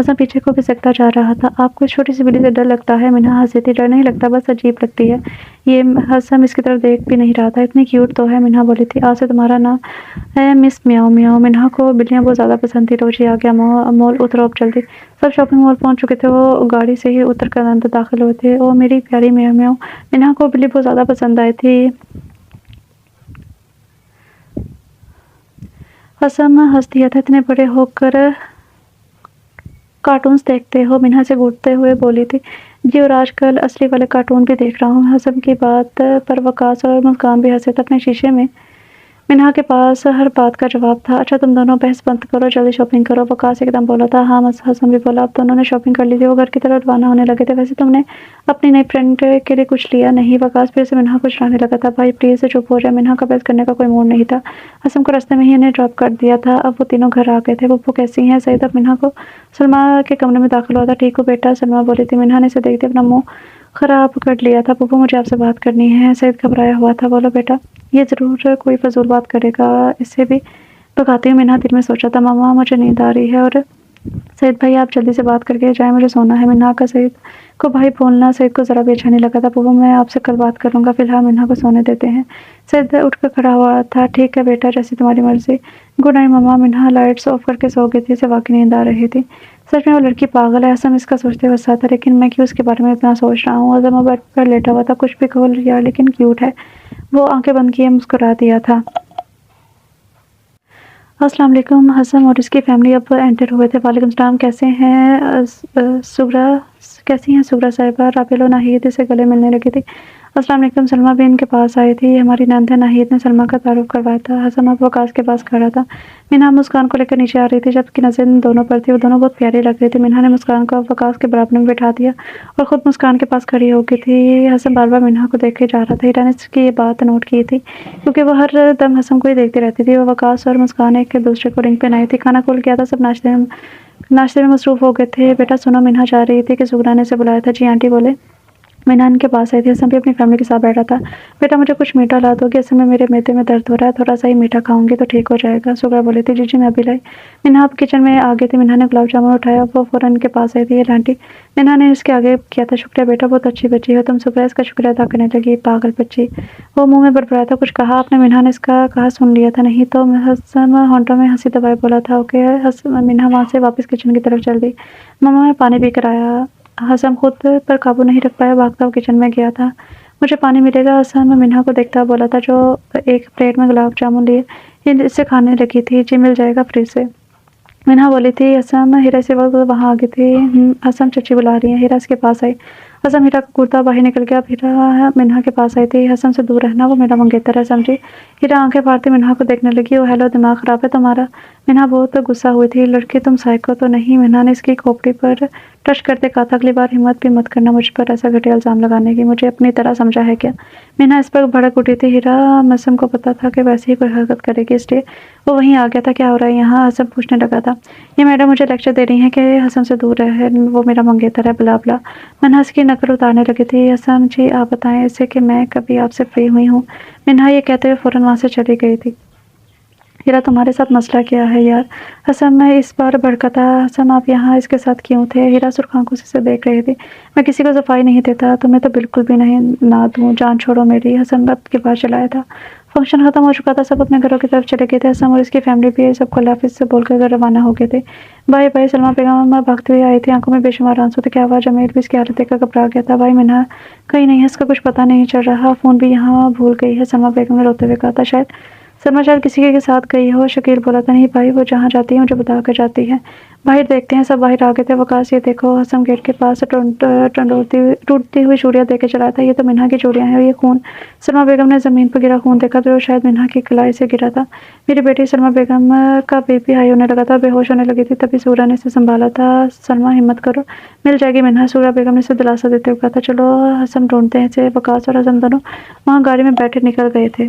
حسن پیچھے کو کھسکتا جا رہا تھا۔ آپ کو اس چھوٹی سی بلی سے ڈر لگتا ہے؟ منہا ہنسی تھی۔ ڈر نہیں لگتا، بس عجیب لگتی ہے یہ۔ حسن اس کی طرف دیکھ بھی نہیں رہا تھا۔ اتنی کیوٹ تو ہے، منہا بولی تھی۔ آج سے تمہارا نام ہے مس میاؤ میاؤ۔ منہا کو بلیاں بہت زیادہ پسند تھی۔ روز ہی آ گیا مال، اترو اب جلدی۔ سب شاپنگ مال پہنچ چکے تھے۔ وہ گاڑی سے ہی اتر کر اندر داخل ہوئے تھے۔ او میری پیاری میاؤ میاؤ۔ منہا کو بلی بہت زیادہ پسند آئی تھی۔ حسن ہنس دیا تھا۔ اتنے بڑے ہو کر کارٹونز دیکھتے ہو؟ منہا سے گھورتے ہوئے بولی تھی۔ جی، اور آج کل اصلی والے کارٹون بھی دیکھ رہا ہوں۔ حسن کی بات پر وقاص اور مسکان بھی ہنسے تھے۔ اپنے شیشے میں منہا کے پاس ہر بات کا جواب تھا۔ اچھا تم دونوں بحث بند کرو، جلدی شاپنگ کرو، وقاص ایک دم بولا تھا۔ ہاں حسن بھی بولا۔ اب دونوں نے شاپنگ کر لی تھی۔ وہ گھر کی طرف روانہ ہونے لگے تھے۔ ویسے تم نے اپنی نئی فرینڈ کے لیے کچھ لیا نہیں؟ وقاص پھر سے منہا کو چڑھانے لگا تھا۔ بھائی پلیز چپ ہو جائے۔ منہا کا بحث کرنے کا کوئی موڈ نہیں تھا۔ حسن کو راستے میں ہی انہیں ڈراپ کر دیا تھا۔ اب وہ تینوں گھر آ گئے تھے۔ پپو کیسی ہیں؟ سعید اب منہا کو سلمیٰ کے کمرے میں داخل ہوا تھا۔ ٹھیک ہو بیٹا؟ سلمیٰ بولی تھی۔ منہا نے اسے دیکھتے اپنا منہ خراب کر لیا تھا۔ پپو مجھے آپ سے بات کرنی ہے۔ سعید گھبرایا ہوا تھا۔ بولو بیٹا۔ یہ ضرور کوئی فضول بات کرے گا، اسے بھی بھگاتی ہوں۔ منہا دل میں سوچا تھا ماما مجھے نیند آ رہی ہے اور سعید بھائی آپ جلدی سے بات کر کے جائیں، مجھے سونا ہے۔ منہا کا سعید کو بھائی بولنا سعید کو ذرا بھی اچھا نہیں لگا تھا۔ پپو میں آپ سے کل بات کروں گا، فی الحال منہا کو سونے دیتے ہیں۔ سعید اٹھ کر کھڑا ہوا تھا۔ ٹھیک ہے بیٹا، جیسی تمہاری مرضی۔ گڈ نائٹ ماما۔ منہا لائٹس آف کر کے سو گئی تھی، اسے واقعی نیند آ رہی تھی۔ سچ میں وہ لڑکی پاگل ہے، حسن اس کا سوچتے ہوئے ہنسا تھا۔ لیکن میں کیوں اس کے بارے میں اتنا سوچ رہا ہوں؟ عظم بیڈ پر لیٹا ہوا تھا۔ کچھ بھی کہو یار، لیکن کیوٹ ہے۔ وہ آنکھیں بند کیے مسکرا دیا تھا۔ السلام علیکم۔ حسن اور اس کی فیملی اب انٹر ہوئے تھے۔ وعلیکم السلام۔ کیسی ہیں سغرا صاحبہ؟ رابعہ ناہید سے گلے ملنے لگی تھی۔ السلام علیکم۔ سلمیٰ بھی ان کے پاس آئی تھی۔ ہماری نند ہے۔ ناہید نے سلمیٰ کا تعارف کروایا تھا۔ حسن اب وقاص کے پاس کھڑا تھا۔ منہا مسکان کو لے کر نیچے آ رہی تھی، جبکہ نظر ان دونوں پر تھی۔ وہ دونوں بہت پیاری لگ رہی تھی۔ منہا نے مسکان کو اب وقاص کے برابر میں بٹھا دیا اور خود مسکان کے پاس کھڑی ہو گئی تھی۔ حسن بار بار منہا کو دیکھے جا رہا تھا۔ ہیرا نے اس کی یہ بات نوٹ کی تھی، کیونکہ وہ ہر دم حسن کو ہی دیکھتی رہتی تھی۔ وہ وقاص اور مسکان ایک دوسرے کو رنگ پہنائی تھی۔ کھانا کھول گیا تھا، سب ناشتے میں مصروف ہو گئے تھے۔ بیٹا سنو، منہا چاہ رہی تھی کہ سغرا نے اسے بلایا تھا۔ جی آنٹی بولے۔ منہا ان کے پاس آئی تھی۔ حسن بھی اپنی فیملی کے ساتھ بیٹھا تھا۔ بیٹا مجھے کچھ میٹھا لا دو گی؟ اصل میں میرے معدے میں درد ہو رہا ہے، تھوڑا سا ہی میٹھا کھاؤں گی تو ٹھیک ہو جائے گا۔ سغرا بولی تھی۔ جی میں ابھی لائی۔ منہا اب کچن میں آ گئی تھی۔ منہا نے گلاب جامن اٹھایا، وہ فوراً ان کے پاس آئی تھی۔ یہ آنٹی۔ منہا نے اس کے آگے کیا تھا۔ شکریہ بیٹا، بہت اچھی بچی ہو تم۔ سغرا اس کا شکریہ ادا کرنے لگی۔ پاگل بچی۔ وہ منہ میں بڑبڑایا تھا۔ کچھ کہا آپ نے؟ منہا نے اس کا کہا سن لیا تھا نہیں تو؟ حسن ہونٹوں میں ہنسی دبائے بولا تھا اوکے۔ منہا وہاں سے واپس کچن کی طرف چل دی۔ ماما میں پانی پی کر آیا۔ حسن خود پر قابو نہیں رکھ پایا، بھاگتا ہوا کچن میں گیا تھا۔ مجھے پانی ملے گا؟ حسن منہا کو دیکھتا بولا تھا، جو ایک پلیٹ میں گلاب جامن لیے اسے کھانے لگی تھی۔ جی مل جائے گا فریج سے، منہا بولی تھی۔ حسن ہیرا اسی وقت وہاں آ گئی تھی۔ حسن چچی بلا رہی ہیں۔ ہیرا اس کے پاس آئی۔ حسن ہیرا کا کرتا باہر نکل گیا۔ اب ہیرا منہا کے پاس آئی تھی۔ حسن سے دور رہنا، وہ میرا منگیتر ہے سمجھی؟ ہیرا آنکھیں پھاڑتی منہا کو دیکھنے لگی۔ او ہیلو، دماغ خراب ہے تمہارا؟ منہا بہت غصہ ہوئی تھی۔ لڑکی تم سائیکو تو نہیں؟ منہا نے اس کی کھوپڑی پر ٹچ کرتے کہا تھا، اگلی بار ہمت بھی مت کرنا مجھ پر ایسا گھٹیا الزام لگانے کی۔ مجھے اپنی طرح سمجھا ہے کیا؟ منہا اس پر بھڑک اٹھی تھی۔ ہیرا مسم کو پتا تھا کہ ویسے ہی کوئی حرکت کرے گی، اس لیے وہ وہیں آ گیا تھا۔ کیا ہو رہا ہے یہاں؟ حسن پوچھنے لگا تھا۔ یہ میڈم مجھے لیکچر دے رہی ہیں کہ حسن سے دور رہے، وہ میرا منگیتر ہے، بلا بلا۔ منہا اس کی نقل اتارنے لگی تھی۔ حسن جی آپ بتائیں اسے کہ میں کبھی آپ سے فری ہوئی ہوں؟ منہا یہ کہتے ہوئے فوراً وہاں سے چلی گئی تھی۔ ہیرا تمہارے ساتھ مسئلہ کیا ہے یار؟ حسن میں اس بار بھڑکا تھا۔ حسن آپ یہاں اس کے ساتھ کیوں تھے؟ ہیرا سرخ آنکھوں سے دیکھ رہی تھی۔ میں کسی کو صفائی نہیں دیتا، تمہیں تو بالکل بھی نہیں نہ دوں، جان چھوڑو میری۔ حسن اب کے بعد چلایا تھا۔ فنکشن ختم ہو چکا تھا، سب اپنے گھروں کی طرف چلے گئے تھے۔ حسن اور اس کی فیملی بھی سب کو اللہ حافظ سے بول کر روانہ ہو گئے تھے۔ بھائی بھائی سلمیٰ بیگم بھاگتے ہوئے آئی تھی، آنکھوں میں بے شمار آنسو تھے۔ کیا ہوا؟ جمیل بھی اس کی حالت دیکھ کر گھبرا گیا تھا۔ بھائی منہا کہیں نہیں ہے، اس کا کچھ پتہ نہیں چل رہا، فون بھی یہاں بھول گئی ہے، سلمیٰ بیگم نے روتے ہوئے کہا تھا۔ سلمیٰ شاید کسی کے ساتھ گئی ہو، شکیل بولا تھا۔ نہیں بھائی، وہ جہاں جاتی ہے مجھے بتا کر جاتی ہے۔ باہر دیکھتے ہیں۔ سب باہر آ گئے تھے۔ وقاص یہ دیکھو، حسن گیٹ کے پاس ٹوٹتی ہوئی چوڑیاں دے کے چلا تھا۔ یہ تو منہا کی چوڑیاں ہیں اور یہ خون۔ سلمیٰ بیگم نے زمین پر گرا خون دیکھا تو شاید منہا کی کلائی سے گرا تھا۔ میری بیٹی سلمیٰ بیگم کا بی پی ہائی ہونے لگا تھا، بے ہوش ہونے لگی تھی، تبھی سغرا نے اسے سنبھالا تھا۔ سلمیٰ ہمت کرو، مل جائے گی منہا، سغرا بیگم نے اسے دلاسا دیتے ہوئے کہا تھا۔ چلو حسن ڈھونڈتے ہیں اسے۔ وقاص اور حسن دونوں وہاں گاڑی میں بیٹھے نکل گئے تھے۔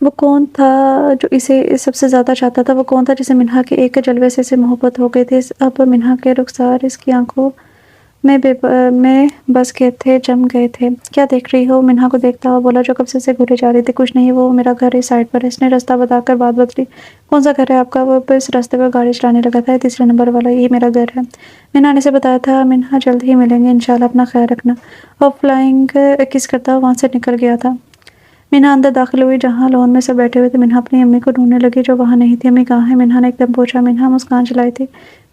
وہ کون تھا جو اسے سب سے زیادہ چاہتا تھا؟ وہ کون تھا جسے منہا کے ایک جلوے سے محبت ہو گئی تھی؟ اب منہا کے رخسار اس کی آنکھوں میں بس گئے تھے، جم گئے تھے۔ کیا دیکھ رہی ہو؟ منہا کو دیکھتا ہوا بولا جو کب سے گھورے جا رہی تھی۔ کچھ نہیں، وہ میرا گھر اس سائڈ پر ہے۔ اس نے راستہ بتا کر بات بدلی۔ کون سا گھر ہے آپ کا؟ وہ اس راستے پر گاڑی چلانے لگا تھا۔ تیسرے نمبر والا، یہی میرا گھر ہے۔ منہا نے اسے بتایا تھا۔ منہا جلد ہی ملیں گے انشاءاللہ، اپنا خیال رکھنا۔ اور فلائنگ کس کرتا وہاں سے نکل گیا تھا۔ منہا اندر داخل ہوئی جہاں لون میں سب بیٹھے ہوئے تھے۔ منہا اپنی امی کو ڈھونڈنے لگی جو وہاں نہیں تھی۔ امی کہاں ہیں؟ منہا نے ایک دم پوچھا۔ منہا مسکان چلائی تھی۔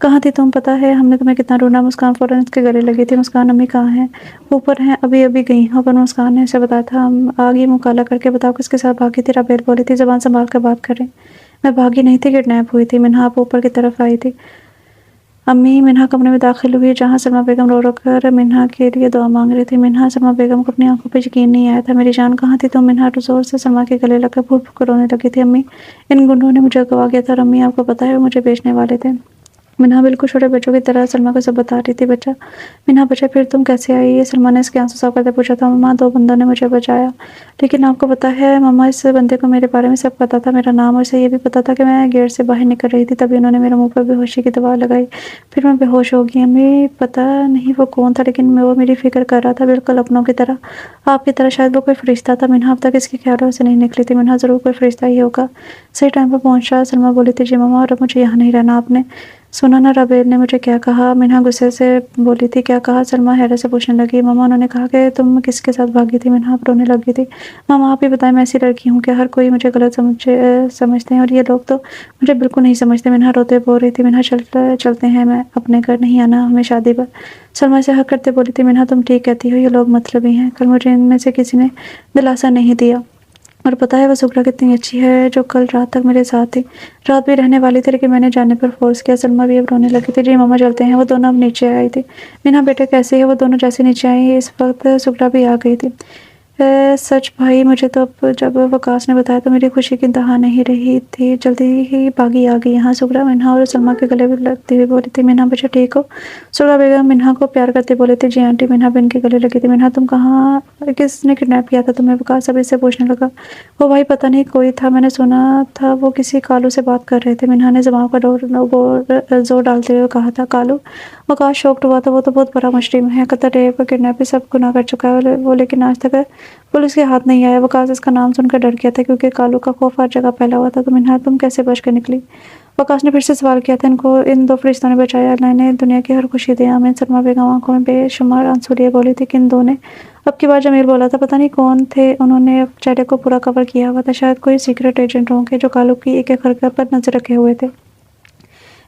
کہاں تھی تم؟ پتہ ہے ہم نے تمہیں کتنا ڈھونڈا؟ مسکان فوراً اس کے گلے لگی تھی۔ مسکان امی کہاں ہیں؟ اوپر ہیں، ابھی گئی ہیں اوپر۔ مسکان نے اسے بتایا تھا۔ آگے منہ کالا کر کے بتاؤ کس کے ساتھ بھاگی تھی؟ رابعہ بولی تھی۔ زبان سنبھال کر بات کریں۔ میں بھاگی نہیں تھی، کڈنیپ ہوئی تھی۔ منہا آپ اوپر کی طرف آئی تھی۔ امی منہا کمرے میں داخل ہوئی جہاں سلمیٰ بیگم رو کر منہا کے لیے دعا مانگ رہی تھی۔ منہا سلمیٰ بیگم کو اپنی آنکھوں پہ یقین نہیں آیا تھا۔ میری جان کہاں تھی تم؟ منہا زور سے سلمیٰ کے گلے لگ کر پھوٹ پھوٹ کر رونے لگی تھی۔ امی ان گنڈوں نے مجھے اغوا کیا تھا اور امی آپ کو پتہ ہے وہ مجھے بیچنے والے تھے۔ منہا بالکل چھوٹے بچوں کی طرح سلمیٰ کو سب بتا رہی تھی۔ بچہ منہا بچہ پھر تم کیسے آئی؟ یہ سلمیٰ نے اس کے آنسو صاف کرتے پوچھا تھا۔ ماما 2 بندوں نے مجھے بچایا۔ لیکن آپ کو پتہ ہے ماما اس بندے کو میرے بارے میں سب پتہ تھا، میرا نام، اور اسے یہ بھی پتہ تھا کہ میں گیٹ سے باہر نکل رہی تھی، تبھی انہوں نے میرے منہ پر بے ہوشی کی دوا لگائی، پھر میں بے ہوش ہو گئی۔ امی پتہ نہیں وہ کون تھا لیکن وہ میری فکر کر رہا تھا بالکل اپنوں کی طرح، آپ کی طرح۔ شاید وہ کوئی فرشتہ تھا۔ منہا اب تک اس کے خیالوں سے نہیں نکلی تھی۔ منہا ضرور کوئی فرشتہ ہی ہوگا۔ صحیح ٹائم پر پہنچا۔ سلمیٰ بولی تھی جی ماما، اور اب مجھے یہاں نہیں رہنا۔ آپ نے سنا نا رابعہ نے مجھے کیا کہا؟ منہا غصے سے بولی تھی۔ کیا کہا؟ سلمیٰ حیرت سے پوچھنے لگی۔ ماما انہوں نے کہا کہ تم کس کے ساتھ بھاگی تھی۔ منہا اب رونے لگی تھی۔ ماما آپ ہی بتائیں، میں ایسی لڑکی ہوں کہ ہر کوئی مجھے غلط سمجھتے ہیں اور یہ لوگ تو مجھے بالکل نہیں سمجھتے۔ منہا روتے بول رہی تھی۔ منہا چلتے ہیں، میں اپنے گھر نہیں آنا ہمیں شادی پر۔ سلمیٰ سے حق کرتے بولی تھی۔ منہا تم ٹھیک کہتی ہو، یہ لوگ مطلبی ہیں، کل مجھے ان میں سے کسی نے دلاسا نہیں دیا۔ اور پتہ ہے وہ سغرا کتنی اچھی ہے جو کل رات تک میرے ساتھ تھی، رات بھی رہنے والی تھی لیکن میں نے جانے پر فورس کیا۔ سلمیٰ بھی اب رونے لگی تھی۔ جی ماما چلتے ہیں۔ وہ دونوں اب نیچے آئی تھی۔ منہا بیٹے کیسے ہے؟ وہ دونوں جیسے نیچے آئی اس وقت سغرا بھی آ گئی تھی۔ سچ بھائی مجھے تو اب جب وقاص نے بتایا تو میری خوشی کی انتہا نہیں رہی تھی، جلدی ہی بھاگی آ گئی یہاں۔ سغرا منہا اور سلمیٰ کے گلے لگتی ہوئی بولی تھی۔ منہا بچہ ٹھیک ہو؟ سغرا بیگم منہا کو پیار کرتے بولی تھی۔ جی آنٹی۔ منہا بھی ان کے گلے لگی تھی۔ منہا تم کہاں، کس نے کڈنیپ کیا تھا تمہیں؟ وقاص اب اس سے پوچھنے لگا۔ وہ بھائی پتہ نہیں کوئی تھا، میں نے سنا تھا وہ کسی کالو سے بات کر رہے تھے۔ منہا نے زبان پر زور ڈالتے ہوئے کہا تھا۔ کالو؟ وقاص شوکڈ ہوا تھا۔ وہ تو بہت بڑا مجرم ہے، قتل، ریپ، کڈنیپنگ سب گناہ کر چکا ہے، وہ لیکن آج تک پولیس کے ہاتھ نہیں آیا۔ وقاص اس کا نام سن کر ڈر گیا تھا کیونکہ کالو کا خوف ہر جگہ پھیلا ہوا تھا۔ تو منہا تم کیسے بچ کر نکلی؟ وقاص نے پھر سے سوال کیا تھا۔ ان 2 فرشتوں نے بچایا، اللہ نے دنیا کی ہر خوشی دے آمین۔ سلمیٰ بیگم آنکھوں میں بے شمار آنسو لیے بولی تھی کہ ان 2 نے اب کی بار جمیل بولا تھا، پتہ نہیں کون تھے، انہوں نے چہرے کو پورا کور کیا ہوا تھا، شاید کوئی سیکرٹ ایجنٹ ہوں گے جو کالو کی ایک ایک حرکت پر نظر رکھے ہوئے تھے۔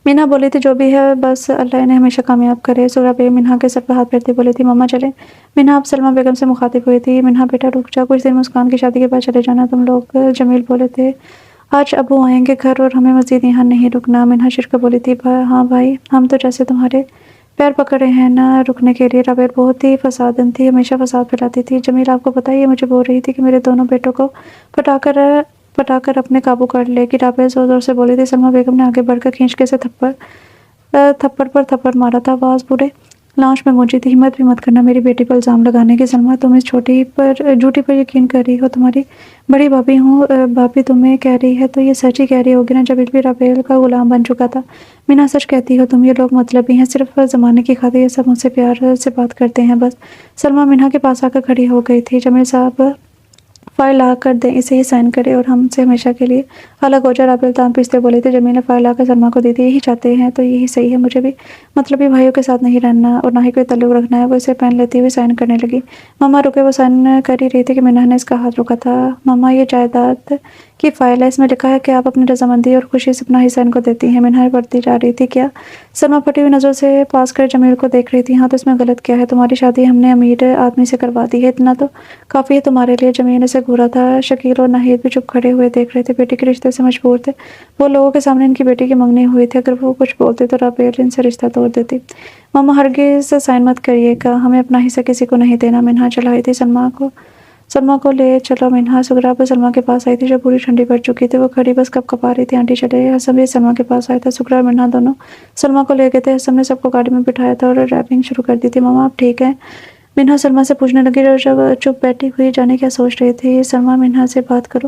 منہا بولی تھی جو بھی ہے بس اللہ انہیں ہمیشہ کامیاب کرے۔ سغرا بیگم منہا کے سر پر ہاتھ پھیرتی بولی تھی ماما چلیں۔ منہا اب سلمیٰ بیگم سے مخاطب ہوئی تھی۔ منہا بیٹا رک جا، کچھ دن مسکان کی شادی کے بعد چلے جانا تم لوگ۔ جمیل بولے تھے آج ابو آئیں گے گھر اور ہمیں مزید یہاں نہیں رکنا۔ منہا شرکا بولی تھی ہاں بھائی، ہم تو جیسے تمہارے پیر پکڑے ہیں نہ رکنے کے لیے۔ رابعہ بہت ہی فسادن تھی، ہمیشہ فساد پھیلاتی تھی۔ جمیل آپ کو پتہ ہے یہ مجھے بول رہی تھی کہ میرے دونوں بیٹوں کو پٹا کر اپنے قابو کر لے گی۔ رابعہ زور زور سے بولی تھی۔ سلمیٰ بیگم نے آگے بڑھ کر کھینچ کے اسے تھپڑ پر تھپڑ مارا تھا، آواز پورے لاؤنج میں گونجی تھی۔ ہمت بھی مت کرنا میری بیٹی پر الزام لگانے کی۔ سلمیٰ تم اس جھوٹی پر یقین کر رہی ہو، تمہاری بڑی بھابھی تمہیں کہہ رہی ہے تو یہ سچ ہی کہہ رہی ہوگی نا۔ جمیل بھی رابعہ کا غلام بن چکا تھا۔ منہا سچ کہتی ہو تم، یہ لوگ مطلبی ہیں، صرف زمانے کی خاطر یہ سب مجھ سے پیار سے بات کرتے ہیں بس۔ سلمیٰ منہا کے پاس آ کر کھڑی ہو گئی تھی۔ جمیل صاحب فائل لا کر دیں، اسے ہی سائن کرے اور ہم سے ہمیشہ کے لیے الگ ہو جائے۔ رابعہ التام پیستے بولی تھی۔ جمیل نے فائل لا کر سلمیٰ کو دی تھی۔ یہی چاہتے ہیں تو یہی صحیح ہے، مجھے بھی مطلبی بھائیوں کے ساتھ نہیں رہنا اور نہ ہی کوئی تعلق رکھنا ہے۔ وہ اسے پین لیتی ہوئی سائن کرنے لگی۔ ماما رکے، وہ سائن کر ہی رہی تھی کہ منہا نے اس کا ہاتھ روکا تھا۔ ماما یہ جائیداد کی فائل ہے، اس میں لکھا ہے کہ آپ اپنی رضامندی اور خوشی سے اپنا حصہ ان کو دیتی ہیں۔ منہا پڑھتی جا رہی تھی۔ کیا؟ سلمیٰ پھٹی ہوئی نظروں سے پاس کر جمیل کو دیکھ رہی تھی۔ ہاں تو اس میں غلط کیا ہے؟ تمہاری شادی ہم نے امیر آدمی سے کروا دی ہے، اتنا تو کافی ہے تمہارے لیے۔ جمیل نے اسے گھورا تھا۔ شکیل اور ناہید بھی چپ کھڑے ہوئے دیکھ رہے تھے، بیٹی کے رشتے سے مجبور تھے۔ وہ لوگوں کے سامنے ان کی بیٹی کی منگنی ہوئی تھی، اگر وہ کچھ بولتے تو رابعہ ان سے رشتہ توڑ دیتی۔ ماما ہرگز سائن مت کریے گا، ہمیں اپنا حصہ کسی کو نہیں دینا۔ منہا چلائی تھی سلمیٰ کو لے چلو۔ منہا سغرا اب سلمیٰ کے پاس آئی تھی جو پوری ٹھنڈی پڑ چکی تھی، وہ کھڑی بس کپ کپا رہی تھی۔ آنٹی چلے۔ حسن بھی سلمیٰ کے پاس آیا تھا۔ سغرا اور منہا دونوں سلمیٰ کو لے گئے تھے۔ حسن نے سب کو گاڑی میں بٹھایا تھا اور ڈرائیونگ شروع کر دی تھی۔ ماما آپ ٹھیک ہیں؟ منہا سلمیٰ سے پوچھنے لگی جو چپ بیٹھی ہوئی جانے کیا سوچ رہی تھی۔ سلمیٰ منہا سے بات کرو،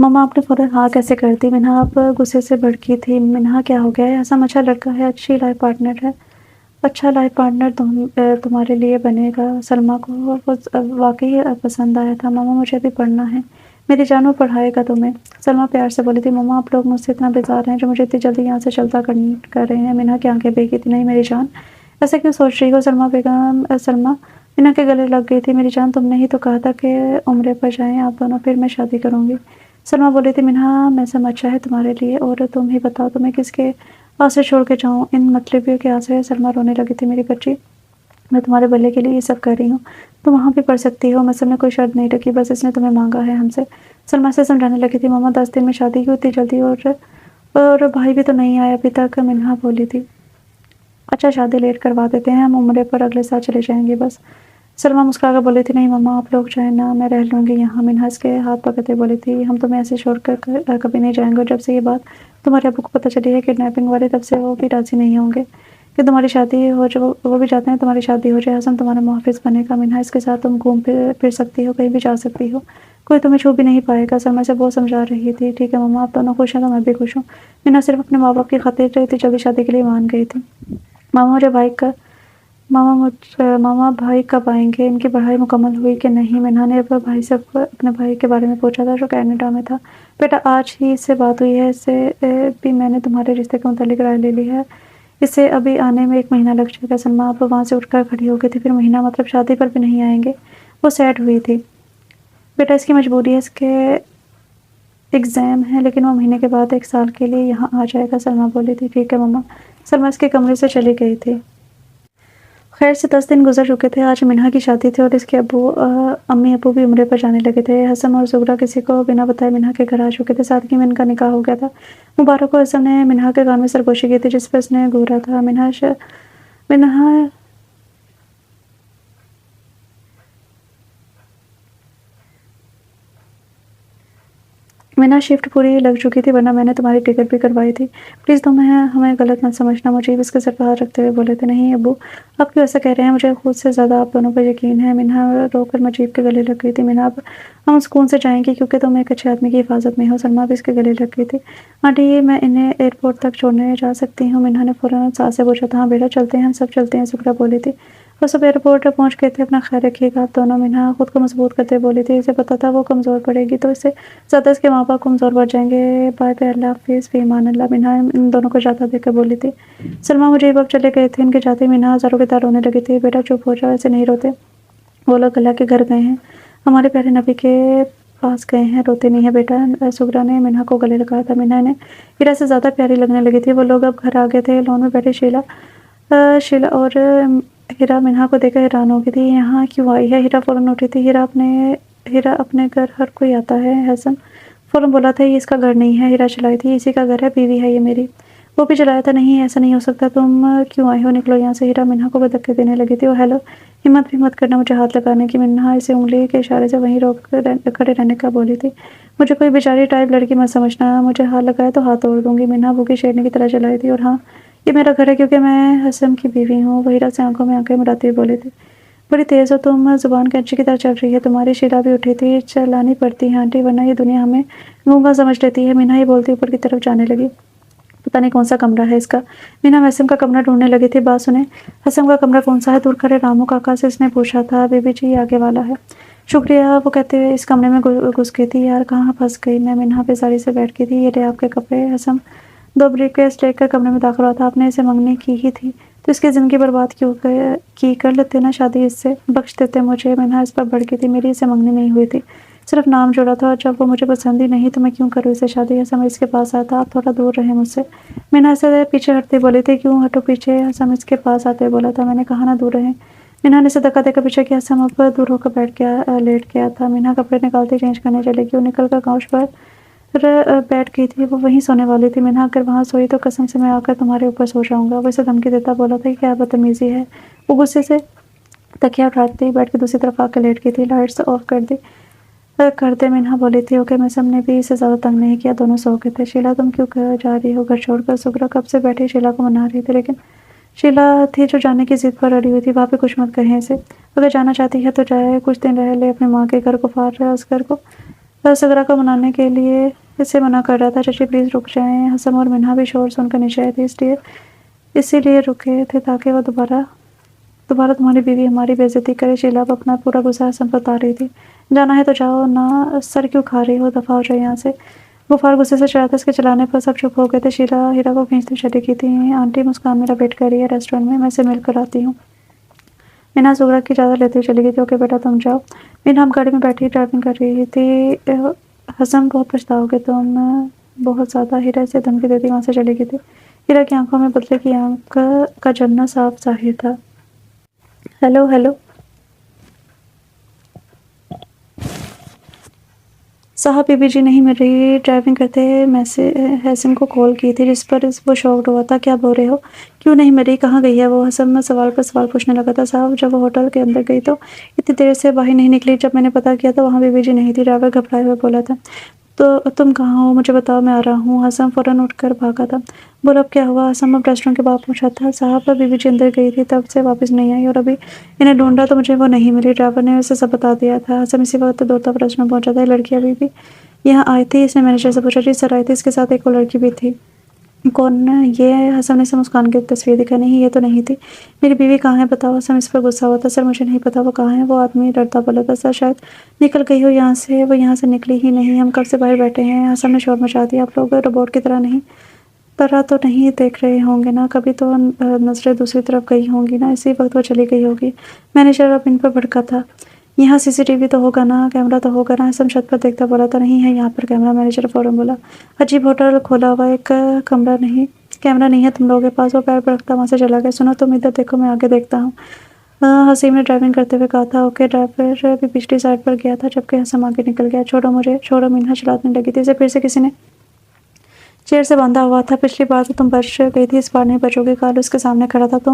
مما آپ نے فوراً ہاں کیسے کر دی؟ منہا آپ غصے سے بھڑکی تھی۔ منہا کیا ہو گیا ہے؟ حسن اچھا لڑکا ہے، اچھی لائف پارٹنر ہے، اچھا لائف پارٹنر تمہارے لیے بنے گا۔ سلمیٰ کو وہ واقعی پسند آیا تھا۔ ماما مجھے بھی پڑھنا ہے۔ میری جان وہ پڑھائے گا تمہیں۔ سلمیٰ پیار سے بولی تھی مما آپ لوگ مجھ سے اتنا بیزار ہیں جو مجھے اتنی جلدی یہاں سے چلتا کر رہے ہیں۔ منہا کی آنکھیں بھیگی تھی۔ نہیں میری جان ایسا کیوں سوچ رہی ہو؟ سلمیٰ منہا کے گلے لگ گئی تھی۔ میری جان تم نے ہی تو کہا تھا کہ عمرے پر جائیں آپ دونوں، پھر میں شادی کروں گی۔ سلمیٰ بولی تھی منہا موسم اچھا ہے تمہارے لیے، اور تم ہی بتاؤ تمہیں کس کے آسرے چھوڑ کے جاؤں؟ ان مطلبیوں کے آسرے؟ سلمیٰ رونے لگی تھی۔ میری بچی میں تمہارے بھلے کے لیے یہ سب کر رہی ہوں، تم وہاں بھی پڑھ سکتی ہو، موسم نے کوئی شرط نہیں رکھی، بس اس نے تمہیں مانگا ہے ہم سے۔ سلمیٰ سے سمجھانے لگی تھی مما 10 دن میں شادی کیوں اتنی جلدی، اور بھائی بھی تو نہیں آیا ابھی تک۔ منہا بولی تھی اچھا شادی لیٹ کروا دیتے ہیں، ہم عمرے پر اگلے سال چلے جائیں گے بس۔ سلمیٰ مسکرا کر بولی تھی نہیں مما آپ لوگ جائیں نا، میں رہ لوں گی یہاں۔ منہا اس کے ہاتھ پکڑتے بولی تھی ہم تمہیں ایسے چھوڑ کر کبھی نہیں جائیں گے، اور جب سے یہ بات تمہارے ابو کو پتہ چلی ہے کڈنیپنگ والی، تب سے وہ بھی راضی نہیں ہوں گے کہ تمہاری شادی ہو جائے، وہ بھی چاہتے ہیں تمہاری شادی ہو جائے، حسن تمہارا محافظ بنے گا۔ منہا اس کے ساتھ تم گھوم پھر سکتی ہو، کہیں بھی جا سکتی ہو، کوئی تمہیں چھو بھی نہیں پائے گا۔ سلمیٰ سے بہت سمجھا رہی تھی ٹھیک ہے مما آپ دونوں خوش ہیں تو میں بھی خوش ہوں۔ منہا صرف اپنے ماں باپ کی خاطر اتنی جلدی شادی کے لیے مان گئی تھی۔ ماما بھائی کب آئیں گے؟ ان کی پڑھائی مکمل ہوئی کہ نہیں؟ منہا نے بھائی سے اپنے بھائی کے بارے میں پوچھا تھا جو کینیڈا میں تھا۔ بیٹا آج ہی اس سے بات ہوئی ہے، اس سے بھی میں نے تمہارے رشتے کے متعلق رائے لے لی ہے، اسے ابھی آنے میں 1 مہینہ لگ جائے گا۔ سلمیٰ اب وہاں سے اٹھ کر کھڑی ہو گئی تھی۔ پھر مہینہ مطلب شادی پر بھی نہیں آئیں گے؟ وہ سیڈ ہوئی تھی۔ بیٹا اس کی مجبوری ہے، اس کے ایگزام ہے، لیکن وہ مہینے کے بعد 1 سال کے لیے یہاں آ جائے گا۔ سلمیٰ بولی تھی ٹھیک ہے مما۔ سلمیٰ اس کے کمرے سے چلی گئی تھی۔ خیر سے 10 دن گزر چکے تھے۔ آج منہا کی شادی تھی اور اس کے امی ابو بھی عمرے پر جانے لگے تھے۔ حسن اور زہرہ کسی کو بنا بتائے منہا کے گھر آ چکے تھے۔ سادگی میں ان کا نکاح ہو گیا تھا۔ مبارک ہو۔ حسن نے منہا کے کان میں سرپوشی کی تھی جس پہ اس نے گھورا تھا۔ منہا شفٹ پوری لگ چکی تھی، ورنہ میں نے تمہاری ٹکٹ بھی کروائی تھی، پلیز تم ہمیں غلط مت سمجھنا۔ مجیب اس کے سر پر ہاتھ رکھتے ہوئے بولے تھے نہیں ابو آپ کیوں ایسا کہہ رہے ہیں، مجھے خود سے زیادہ آپ دونوں پر یقین ہے۔ منہا رو کر مجیب کے گلے لگ گئی تھی۔ منہا اب ہم سکون سے جائیں گے کیونکہ تم ایک اچھے آدمی کی حفاظت میں ہو۔ سلمیٰ بھی اس کے گلے لگ گئی تھی۔ آنٹی میں انہیں ایئرپورٹ تک چھوڑنے جا سکتی ہوں؟ منہا نے فوراً ساس سے پوچھا تھا۔ ہاں بیٹا چلتے ہیں، ہم سب چلتے ہیں، زہرہ بولی تھی۔ وہ سب ایئرپورٹ پہنچ گئے تھے۔ اپنا خیال رکھیے گا آپ دونوں۔ منہا خود کو مضبوط کرتے بولی تھی، اسے پتہ تھا وہ کمزور پڑے گی تو اس سے زیادہ اس کے ماں باپ کمزور پڑ جائیں گے۔ بائے بائے، اللہ حافظ، فی امان اللہ۔ منہا ان دونوں کو جاتا دیکھ کر بولی تھی۔ سلمیٰ مجھے اب چلے گئے تھے، ان کے جاتے منہا ہزاروں کی طرح رونے لگی تھی۔ بیٹا چپ ہو جاؤ، ایسے نہیں روتے، وہ لوگ اللہ کے گھر گئے ہیں، ہمارے پیارے نبی کے پاس گئے ہیں، روتے نہیں ہیں بیٹا۔ زہرہ نے منہا کو گلے لگایا تھا۔ منہا انہیں ہیرا سے زیادہ پیاری لگنے لگی تھی۔ وہ لوگ اب گھر آ گئے تھے۔ لون میں بیٹھے شیلا اور ہیرا منہا کو دیکھ کر حیران ہو گئی تھی، یہاں کیوں آئی ہے؟ ہیرا فوراً اٹھی تھی۔ ہیرا اپنے گھر ہر کوئی آتا ہے، حسن فوراً بولا تھا یہ اس کا گھر نہیں ہے۔ ہیرا چلائی تھی اسی کا گھر ہے، بیوی ہے یہ میری۔ وہ بھی چلایا تھا نہیں ایسا نہیں ہو سکتا، تم کیوں آئے ہو، نکلو یہاں سے۔ ہیرا منہا کو دھکے دینے لگی تھی۔ ہیلو ہمت بھی مت کرنا مجھے ہاتھ لگانے کی۔ منہا اسے انگلی کے اشارے سے وہیں روک کھڑے رہنے کا بولی تھی۔ مجھے کوئی بیچاری ٹائپ لڑکی مت سمجھنا، مجھے ہاتھ لگائے تو ہاتھ توڑ دوں گی۔ منہا بھوکی شیرنی کی طرح چلائی تھی۔ اور ہاں یہ میرا گھر ہے کیونکہ میں حسن کی بیوی ہوں، وہ ہیرا سے آنکھوں میں آنکھیں ملاتے ہوئے بولی تھی۔ بڑی تیز ہو تم، زبان کینچی کی طرح چل رہی ہے تمہاری۔ شیلا بھی اٹھی تھی۔ چلانی پڑتی ہے آنٹی ورنہ یہ دنیا ہمیں گونگا سمجھ لیتی ہے۔ منہا یہ بولتی اوپر کی طرف جانے لگی۔ پتہ نہیں کون سا کمرہ ہے اس کا۔ منہا حسن کا کمرہ ڈھونڈنے لگی تھی۔ بات سنیں حسن کا کمرہ کون سا ہے؟ دور کھڑے رامو کاکا سے اس نے پوچھا تھا۔ بی بی جی آگے والا ہے، شکریہ، وہ کہتے ہوئے اس کمرے میں گھس گئی تھی۔ یار کہاں پھنس گئی میں؟ منہا بیزاری سے بیٹھ گئی تھی۔ یہ رہے آپ کے کپڑے۔ حسن 2 بریف کیس لے کر کمرے میں داخل ہوا تھا۔ آپ نے اسے منگنی کی ہی تھی تو اس کی زندگی برباد کیوں کی؟ کر لیتے نا شادی اس سے، بخش دیتے مجھے۔ منہا اس پر بڑھ گئی تھی۔ میری اسے منگنی نہیں ہوئی تھی، صرف نام جوڑا تھا، اور جب وہ مجھے پسند ہی نہیں تو میں کیوں کروں اسے شادی؟ حسن اس کے پاس آیا تھا۔ آپ تھوڑا دور رہیں مجھ سے۔ منہا سے پیچھے ہٹتے بولی تھی۔ کیوں ہٹو پیچھے؟ حسن اس کے پاس آتے ہوئے بولا تھا۔ میں نے کہا نا دور رہیں۔ منہا نے اسے دھکا دے کر پیچھے کیا۔ حسن اب دور ہو کر لیٹ گیا تھا۔ منہا کپڑے نکالتی چینج کرنے چلے گی۔ وہ نکل کر کاؤچ پر بیٹھ گئی تھی۔ وہ وہیں سونے والی تھی۔ منہا اگر وہاں سوئی تو قسم سے میں آ کر تمہارے اوپر سو جاؤں گا۔ وہ اسے دھمکی دیتا بولا تھا کہ کیا بدتمیزی ہے۔ وہ غصے سے تکیہ اٹھاتی بیٹھ کے دوسری طرف آ کے لیٹ گئی تھی۔ لائٹس آف کر دے منہا بولی تھی۔ اوکے میں نے بھی اسے زیادہ تنگ نہیں کیا، دونوں سو گئے تھے۔ شیلا تم کیوں جا رہی ہو گھر چھوڑ کر؟ زہرہ کب سے بیٹھی شیلا کو منا رہی تھی، لیکن شیلا تھی جو جانے کی ضد پر اڑی ہوئی تھی۔ وہاں پہ کچھ مت کہیں اسے، اگر جانا چاہتی ہے تو جائے، کچھ دن رہ لے اپنی ماں کے گھر کو، فار ہے اس گھر کو۔ سگرا کو منانے کے لیے اسے منع کر رہا تھا، چچی پلیز رک جائیں۔ حسن اور منہا بھی شور سن کر نیچے آئے تھے، اسی لیے رکے تھے تاکہ وہ دوبارہ تمہاری بیوی ہماری بے عزتی کرے۔ شیلا اب اپنا پورا غصہ حسن پر اتار رہی تھی۔ جانا ہے تو جاؤ، نہ سر کیوں کھا رہی ہو، دفعہ ہو جائے یہاں سے۔ غفار غصے سے چڑھا تھا، اس کے چلانے پر سب چپ ہو گئے تھے۔ شیلا ہیرا کو کھینچتی چلی گئی تھی۔ آنٹی مسکان میرا ویٹ کر رہی ہے ریسٹورینٹ میں اسے مل کر آتی ہوں۔ منہا سغرا کی اجازت لیتے ہوئے چلی گئی تھی۔ اوکے بیٹا تم جاؤ۔ منہا اب گاڑی میں بیٹھی ڈرائیونگ کر رہی تھی۔ حسن بہت پچھتاؤ گے تم بہت زیادہ، ہیرا اسے دھمکی دیتی وہاں سے چلی گئی تھی۔ ہیرا کی آنکھوں میں بدلے کی آنکھ کا جلنا صاف ظاہر تھا۔ ہیلو ہیلو صاحب، بی بی جی نہیں مل رہی۔ ڈرائیونگ کرتے حسن کو کال کی تھی، جس پر وہ شاکڈ ہوا تھا۔ کیا بول رہے ہو؟ کیوں نہیں مل رہی؟ کہاں گئی ہے وہ؟ حسن میں سوال پر سوال پوچھنے لگا تھا۔ صاحب جب وہ ہوٹل کے اندر گئی تو اتنی دیر سے باہر نہیں نکلی۔ جب میں نے پتا کیا تو وہاں بی بی جی نہیں تھی۔ ڈرائیور گھبرائے ہوئے بولا تھا۔ تو تم کہاں ہو؟ مجھے بتاؤ، میں آ رہا ہوں۔ حسن فوراً اٹھ کر بھاگا تھا۔ بولو اب کیا ہوا؟ حسن اب ریسٹورینٹ کے باہر پہنچا تھا۔ صاحب بی بی جی اندر گئی تھی، تب سے واپس نہیں آئی اور ابھی انہیں ڈھونڈا تو مجھے وہ نہیں ملی۔ ڈرائیور نے اسے سب بتا دیا تھا۔ حسن اسی وقت دوڑتا ہوا ریسٹورینٹ پہنچا تھا۔ یہ لڑکی ابھی بھی یہاں آئی تھی؟ اس نے مینیجر سے پوچھا۔ جی سر آئی تھی، اس کے ساتھ ایک اور لڑکی بھی تھی۔ کون یہ؟ حسن نے اسے مسکان کی تصویر دکھائی۔ نہیں یہ تو نہیں تھی۔ میری بیوی کہاں ہے بتاؤ؟ حسن اس پر غصہ ہوا تھا۔ سر مجھے نہیں پتا وہ کہاں ہے۔ وہ آدمی ڈرتا بولا تھا۔ سر شاید نکل گئی ہو یہاں سے۔ وہ یہاں سے نکلی ہی نہیں، ہم کب سے باہر بیٹھے ہیں۔ حسن نے شور مچا دیا۔ آپ لوگ روبوٹ کی طرح تو نہیں دیکھ رہے ہوں گے نا، کبھی تو نظریں دوسری طرف گئی ہوں گی نا، اسی وقت وہ چلی گئی ہوگی۔ مینیجر اب ان پر بھڑکا تھا۔ یہاں سی سی ٹی وی تو ہوگا نا، کیمرہ تو ہوگا نا۔ حسن چھت پر دیکھتا بولا تھا۔ نہیں ہے یہاں پر کیمرہ۔ مینیجر فوراً بولا۔ عجیب، ہوٹل کھولا ہوا، ایک کیمرہ نہیں ہے تم لوگوں کے پاس۔ وہ پیر بھڑکتا وہاں سے چلا گیا۔ سنو تم ادھر دیکھو، میں آگے دیکھتا ہوں، حسین نے ڈرائیونگ کرتے ہوئے کہا تھا۔ اوکے۔ ڈرائیور بھی پچھلی سائڈ پر گیا تھا جبکہ حسن آگے نکل گیا۔ چھوڑو مجھے، چھوڑو۔ منہا چلانے لگی تھی۔ اسے پھر سے کسی نے چیئر سے باندھا ہوا تھا۔ پچھلی بار تو تم بچ گئی تھی، اس بار نہیں بچو گی۔ کالو اس کے سامنے کھڑا تھا۔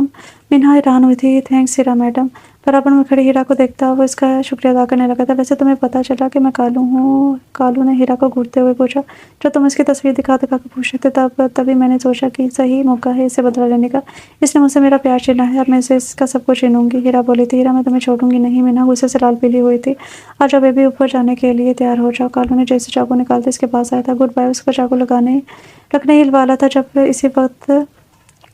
منہا حیران ہوئی تھی۔ تھینکس ہیرا میڈم۔ برابر میں کھڑی ہیرا کو دیکھتا وہ اس کا شکریہ ادا کرنے لگا تھا۔ ویسے تمہیں پتہ چلا کہ میں کالو ہوں؟ کالو نے ہیرا کو گھورتے ہوئے پوچھا۔ جب تم اس کی تصویر دکھا کے پوچھ رہے تھے تبھی میں نے سوچا کہ صحیح موقع ہے اسے بدلہ لینے کا۔ اس نے مجھ سے میرا پیار چھینا ہے، اب میں اسے اس کا سب کچھ چھینوں گی۔ ہیرا بولی تھی۔ ہیرا میں تمہیں چھوڑوں گی نہیں۔ منہا غصے سے لال پیلی ہوئی تھی۔ آ جاؤ بیبی، اوپر جانے کے لیے تیار ہو جاؤ۔ کالو نے جیسے چاقو نکالتے اس کے پاس آیا تھا۔ Good bye. اس کا چاقو رکھنے ہی والا تھا جب اسی وقت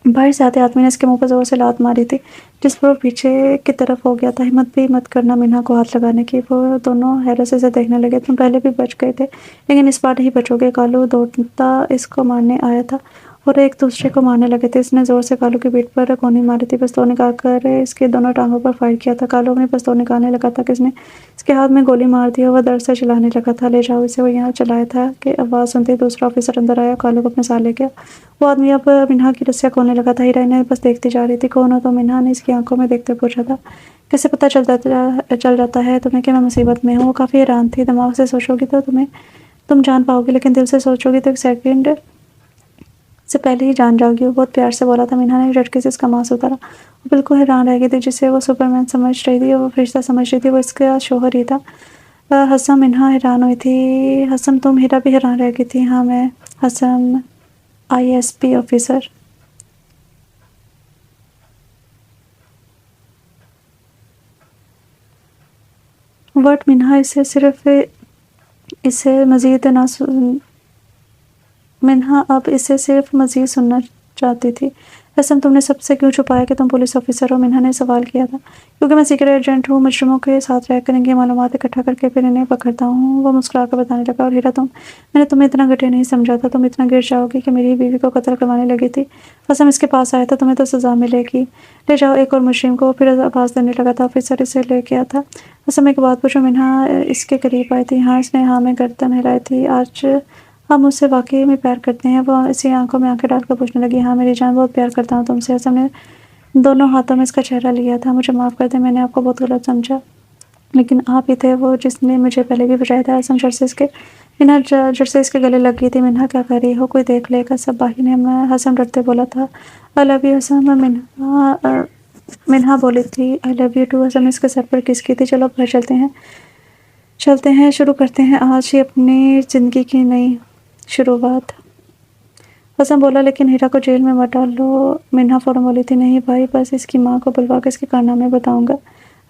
باہر سے آتے آدمی نے اس کے منہ پر زور سے لات ماری تھی، جس پر وہ پیچھے کی طرف ہو گیا تھا۔ ہمت بھی مت کرنا منہا کو ہاتھ لگانے کی۔ وہ دونوں حیرت سے اسے دیکھنے لگے۔ تم پہلے بھی بچ گئے تھے لیکن اس بار نہیں بچو گے۔ کالو دوڑتا اس کو مارنے آیا تھا اور ایک دوسرے کو مارنے لگے تھے۔ اس نے زور سے کالو کی پیٹھ پر گونی ماری تھی، پستول نکال کر اس کی دونوں ٹانگوں پر فائر کیا تھا۔ کالو اپنی پستول نکالنے لگا تھا کہ اس نے اس کے ہاتھ میں گولی مار دی اور وہ درد سے چلانے لگا تھا۔ لے جاؤ اسے۔ وہ یہاں چلایا تھا کہ آواز سنتے ہی دوسرا آفیسر اندر آیا، کالو کو اپنے ساتھ لے گیا۔ وہ آدمی اب منہا کی رسیاں کھولنے لگا تھا۔ ہیرا انہیں بس دیکھتی جا رہی تھی۔ کون ہو تم؟ منہا نے اس کی آنکھوں میں دیکھتے پوچھا تھا۔ کیسے پتہ چل جاتا ہے تمہیں کہ میں مصیبت میں ہوں؟ وہ کافی حیران تھی۔ دماغ سے سوچو گی تو تم جان پاؤ گی، لیکن دل سے سوچو گی تو ایک سیکنڈ سے پہلے ہی جان جاؤ گی۔ وہ بہت پیار سے بولا تھا۔ منہا نے جھٹکے سے اس کا ماس اتارا۔ وہ بالکل حیران رہ گئی تھی، جسے وہ سپرمین سمجھ رہی تھی اور وہ فرشتہ سمجھ رہی تھی، وہ اس کا شوہر ہی تھا۔ حسن، منہا حیران ہوئی تھی۔ حسن تم؟ ہیرا بھی حیران رہ گئی تھی۔ ہاں میں حسن، ISP آفیسر۔ وٹ؟ منہا اب اسے صرف مزید سننا چاہتی تھی۔ حسن تم نے سب سے کیوں چھپایا کہ تم پولیس آفیسر ہو؟ منہا نے سوال کیا تھا۔ کیونکہ میں سیکرٹ ایجنٹ ہوں، مجرموں کے ساتھ رہ کر ان کی معلومات اکٹھا کر کے پھر انہیں پکڑتا ہوں۔ وہ مسکرا کر بتانے لگا۔ اور ہیرا میں نے تمہیں اتنا گھٹیا نہیں سمجھا تھا، تم اتنا گر جاؤ گی کہ میری بیوی کو قتل کروانے لگی تھی۔ حسن اس کے پاس آیا تھا۔ تمہیں تو سزا ملے گی، لے جاؤ ایک اور مجرم کو۔ پھر آواز دینے لگا تھا۔ آفیسر اسے لے گیا تھا۔ حسن میں ایک بات پوچھوں؟ منہا اس کے قریب آئی تھی۔ ہاں، اس نے ہاں میں گردن ہلائی تھی۔ آج آپ مجھ سے واقعی میں پیار کرتے ہیں؟ وہ اسی آنکھوں میں آنکھیں ڈال کر پوچھنے لگی۔ ہاں میری جان، بہت پیار کرتا ہوں تم سے۔ حسن نے دونوں ہاتھوں میں اس کا چہرہ لیا تھا۔ مجھے معاف کر دیں، میں نے آپ کو بہت غلط سمجھا، لیکن آپ ہی تھے وہ جس نے مجھے پہلے بھی بچایا تھا۔ حسن منہا جڑ سے اس کے گلے لگ گئی تھی۔ منہا کیا کر رہی ہو؟ کوئی دیکھ لے گا، سب باہر ہیں۔ حسن ڈرتے بولا تھا۔ I love you حسن۔ منہا بولی تھی۔ I love you too۔ حسن نے اس کے سر پر کس کی تھی۔ چلو اب گھر چلتے ہیں، شروع کرتے ہیں آج ہی اپنی زندگی کی نئی شروعات۔ حسن بولا۔ لیکن ہیرا کو جیل میں مت ڈالو۔ منہا فوراً بولی تھی۔ نہیں بھائی، بس اس کی ماں کو بلوا کر اس کے کارنامے بتاؤں گا۔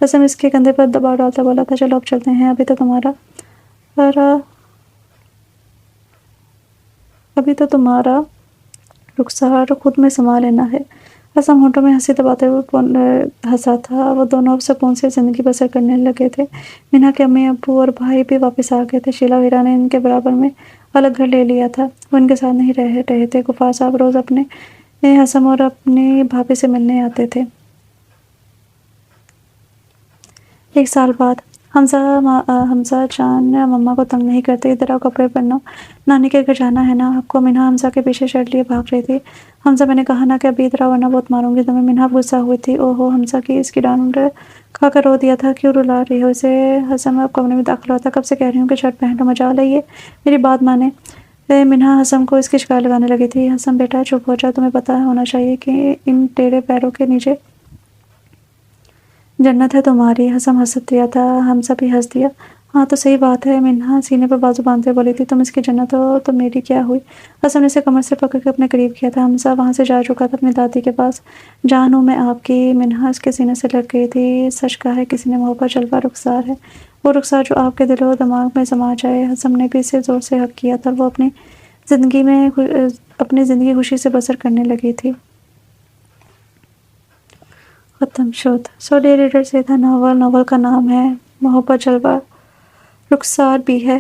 حسن اس کے کندھے پر دباؤ ڈالتا بولا تھا۔ چلو اب چلتے ہیں، ابھی تو تمہارا ابھی تو تمہارا رخسار خود میں سما لینا ہے۔ حسن ہونٹوں میں ہنسی دباتے ہوئے ہنسا تھا۔ وہ دونوں اب سکون سے زندگی بسر کرنے لگے تھے۔ منہا کے امی ابو اور بھائی بھی واپس آ گئے تھے۔ شیلا ویرا نے ان کے برابر میں الگ گھر لے لیا تھا۔ وہ ان کے ساتھ نہیں رہ رہے تھے۔ غفار صاحب روز اپنے حسن اور اپنی بھابھی سے ملنے آتے تھے۔ 1 سال بعد حمزہ جان مما کو تنگ نہیں کرتے، ادھر آؤ کپڑے پہنو، نانی کے گھر جانا ہے نا آپ کو۔ منہا حمزہ کے پیچھے شرٹ لیے بھاگ رہی تھی۔ حمزہ میں نے کہا نا کہ ابھی ادھر آؤ ورنہ بہت ماروں گی تمہیں۔ منہا غصہ ہوئی تھی۔ او ہو حمزہ کی اس کی ڈانٹ کھا کر رو دیا تھا، کیوں رلا رہی ہو اسے؟ حسن اب کمرے میں داخل ہوا تھا۔ کب سے کہہ رہی ہوں کہ شرٹ پہن لو، مجال ہے یہ، میری بات مانے۔ منہا حسن کو اس کی شکایت لگانے لگی تھی۔ حسن بیٹا چپ ہو جا، تمہیں پتہ ہونا چاہیے کہ ان ٹیڑھے پیروں کے نیچے جنت ہے تمہاری۔ حسن ہنس دیا تھا۔ حمزہ بھی ہنس دیا۔ ہاں تو صحیح بات ہے، منہا سینے پر بازو باندھتے بولی تھی۔ تم اس کی جنت ہو تو میری کیا ہوئی؟ حسن نے اسے کمر سے پکڑ کے اپنے قریب کیا تھا۔ حمزہ وہاں سے جا چکا تھا اپنی دادی کے پاس۔ جان ہوں میں آپ کی، منہا اس کے سینے سے لگ گئی تھی۔ سچ کہا ہے کسی نے محبت جلوہ رخسار ہے، وہ رخسار جو آپ کے دل و دماغ میں سما جائے۔ حسن نے بھی اسے زور سے حق کیا تھا۔ وہ اپنی زندگی خوشی سے بسر کرنے لگی تھی۔ ختم شد۔ سو ڈیئر ریڈرز، یہ تھا ناول کا نام ہے محبت جلوہ رخسار بھی ہے،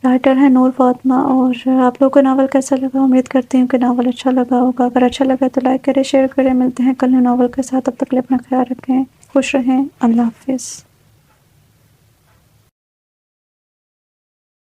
رائٹر ہے نور فاطمہ۔ اور آپ لوگوں کو ناول کیسا لگا؟ امید کرتی ہوں کہ ناول اچھا لگا ہوگا۔ اگر اچھا لگا تو لائک کریں، شیئر کریں۔ ملتے ہیں کل نئے ناول کے ساتھ، تب تک کے لیے اپنا خیال رکھیں، خوش رہیں، اللہ حافظ۔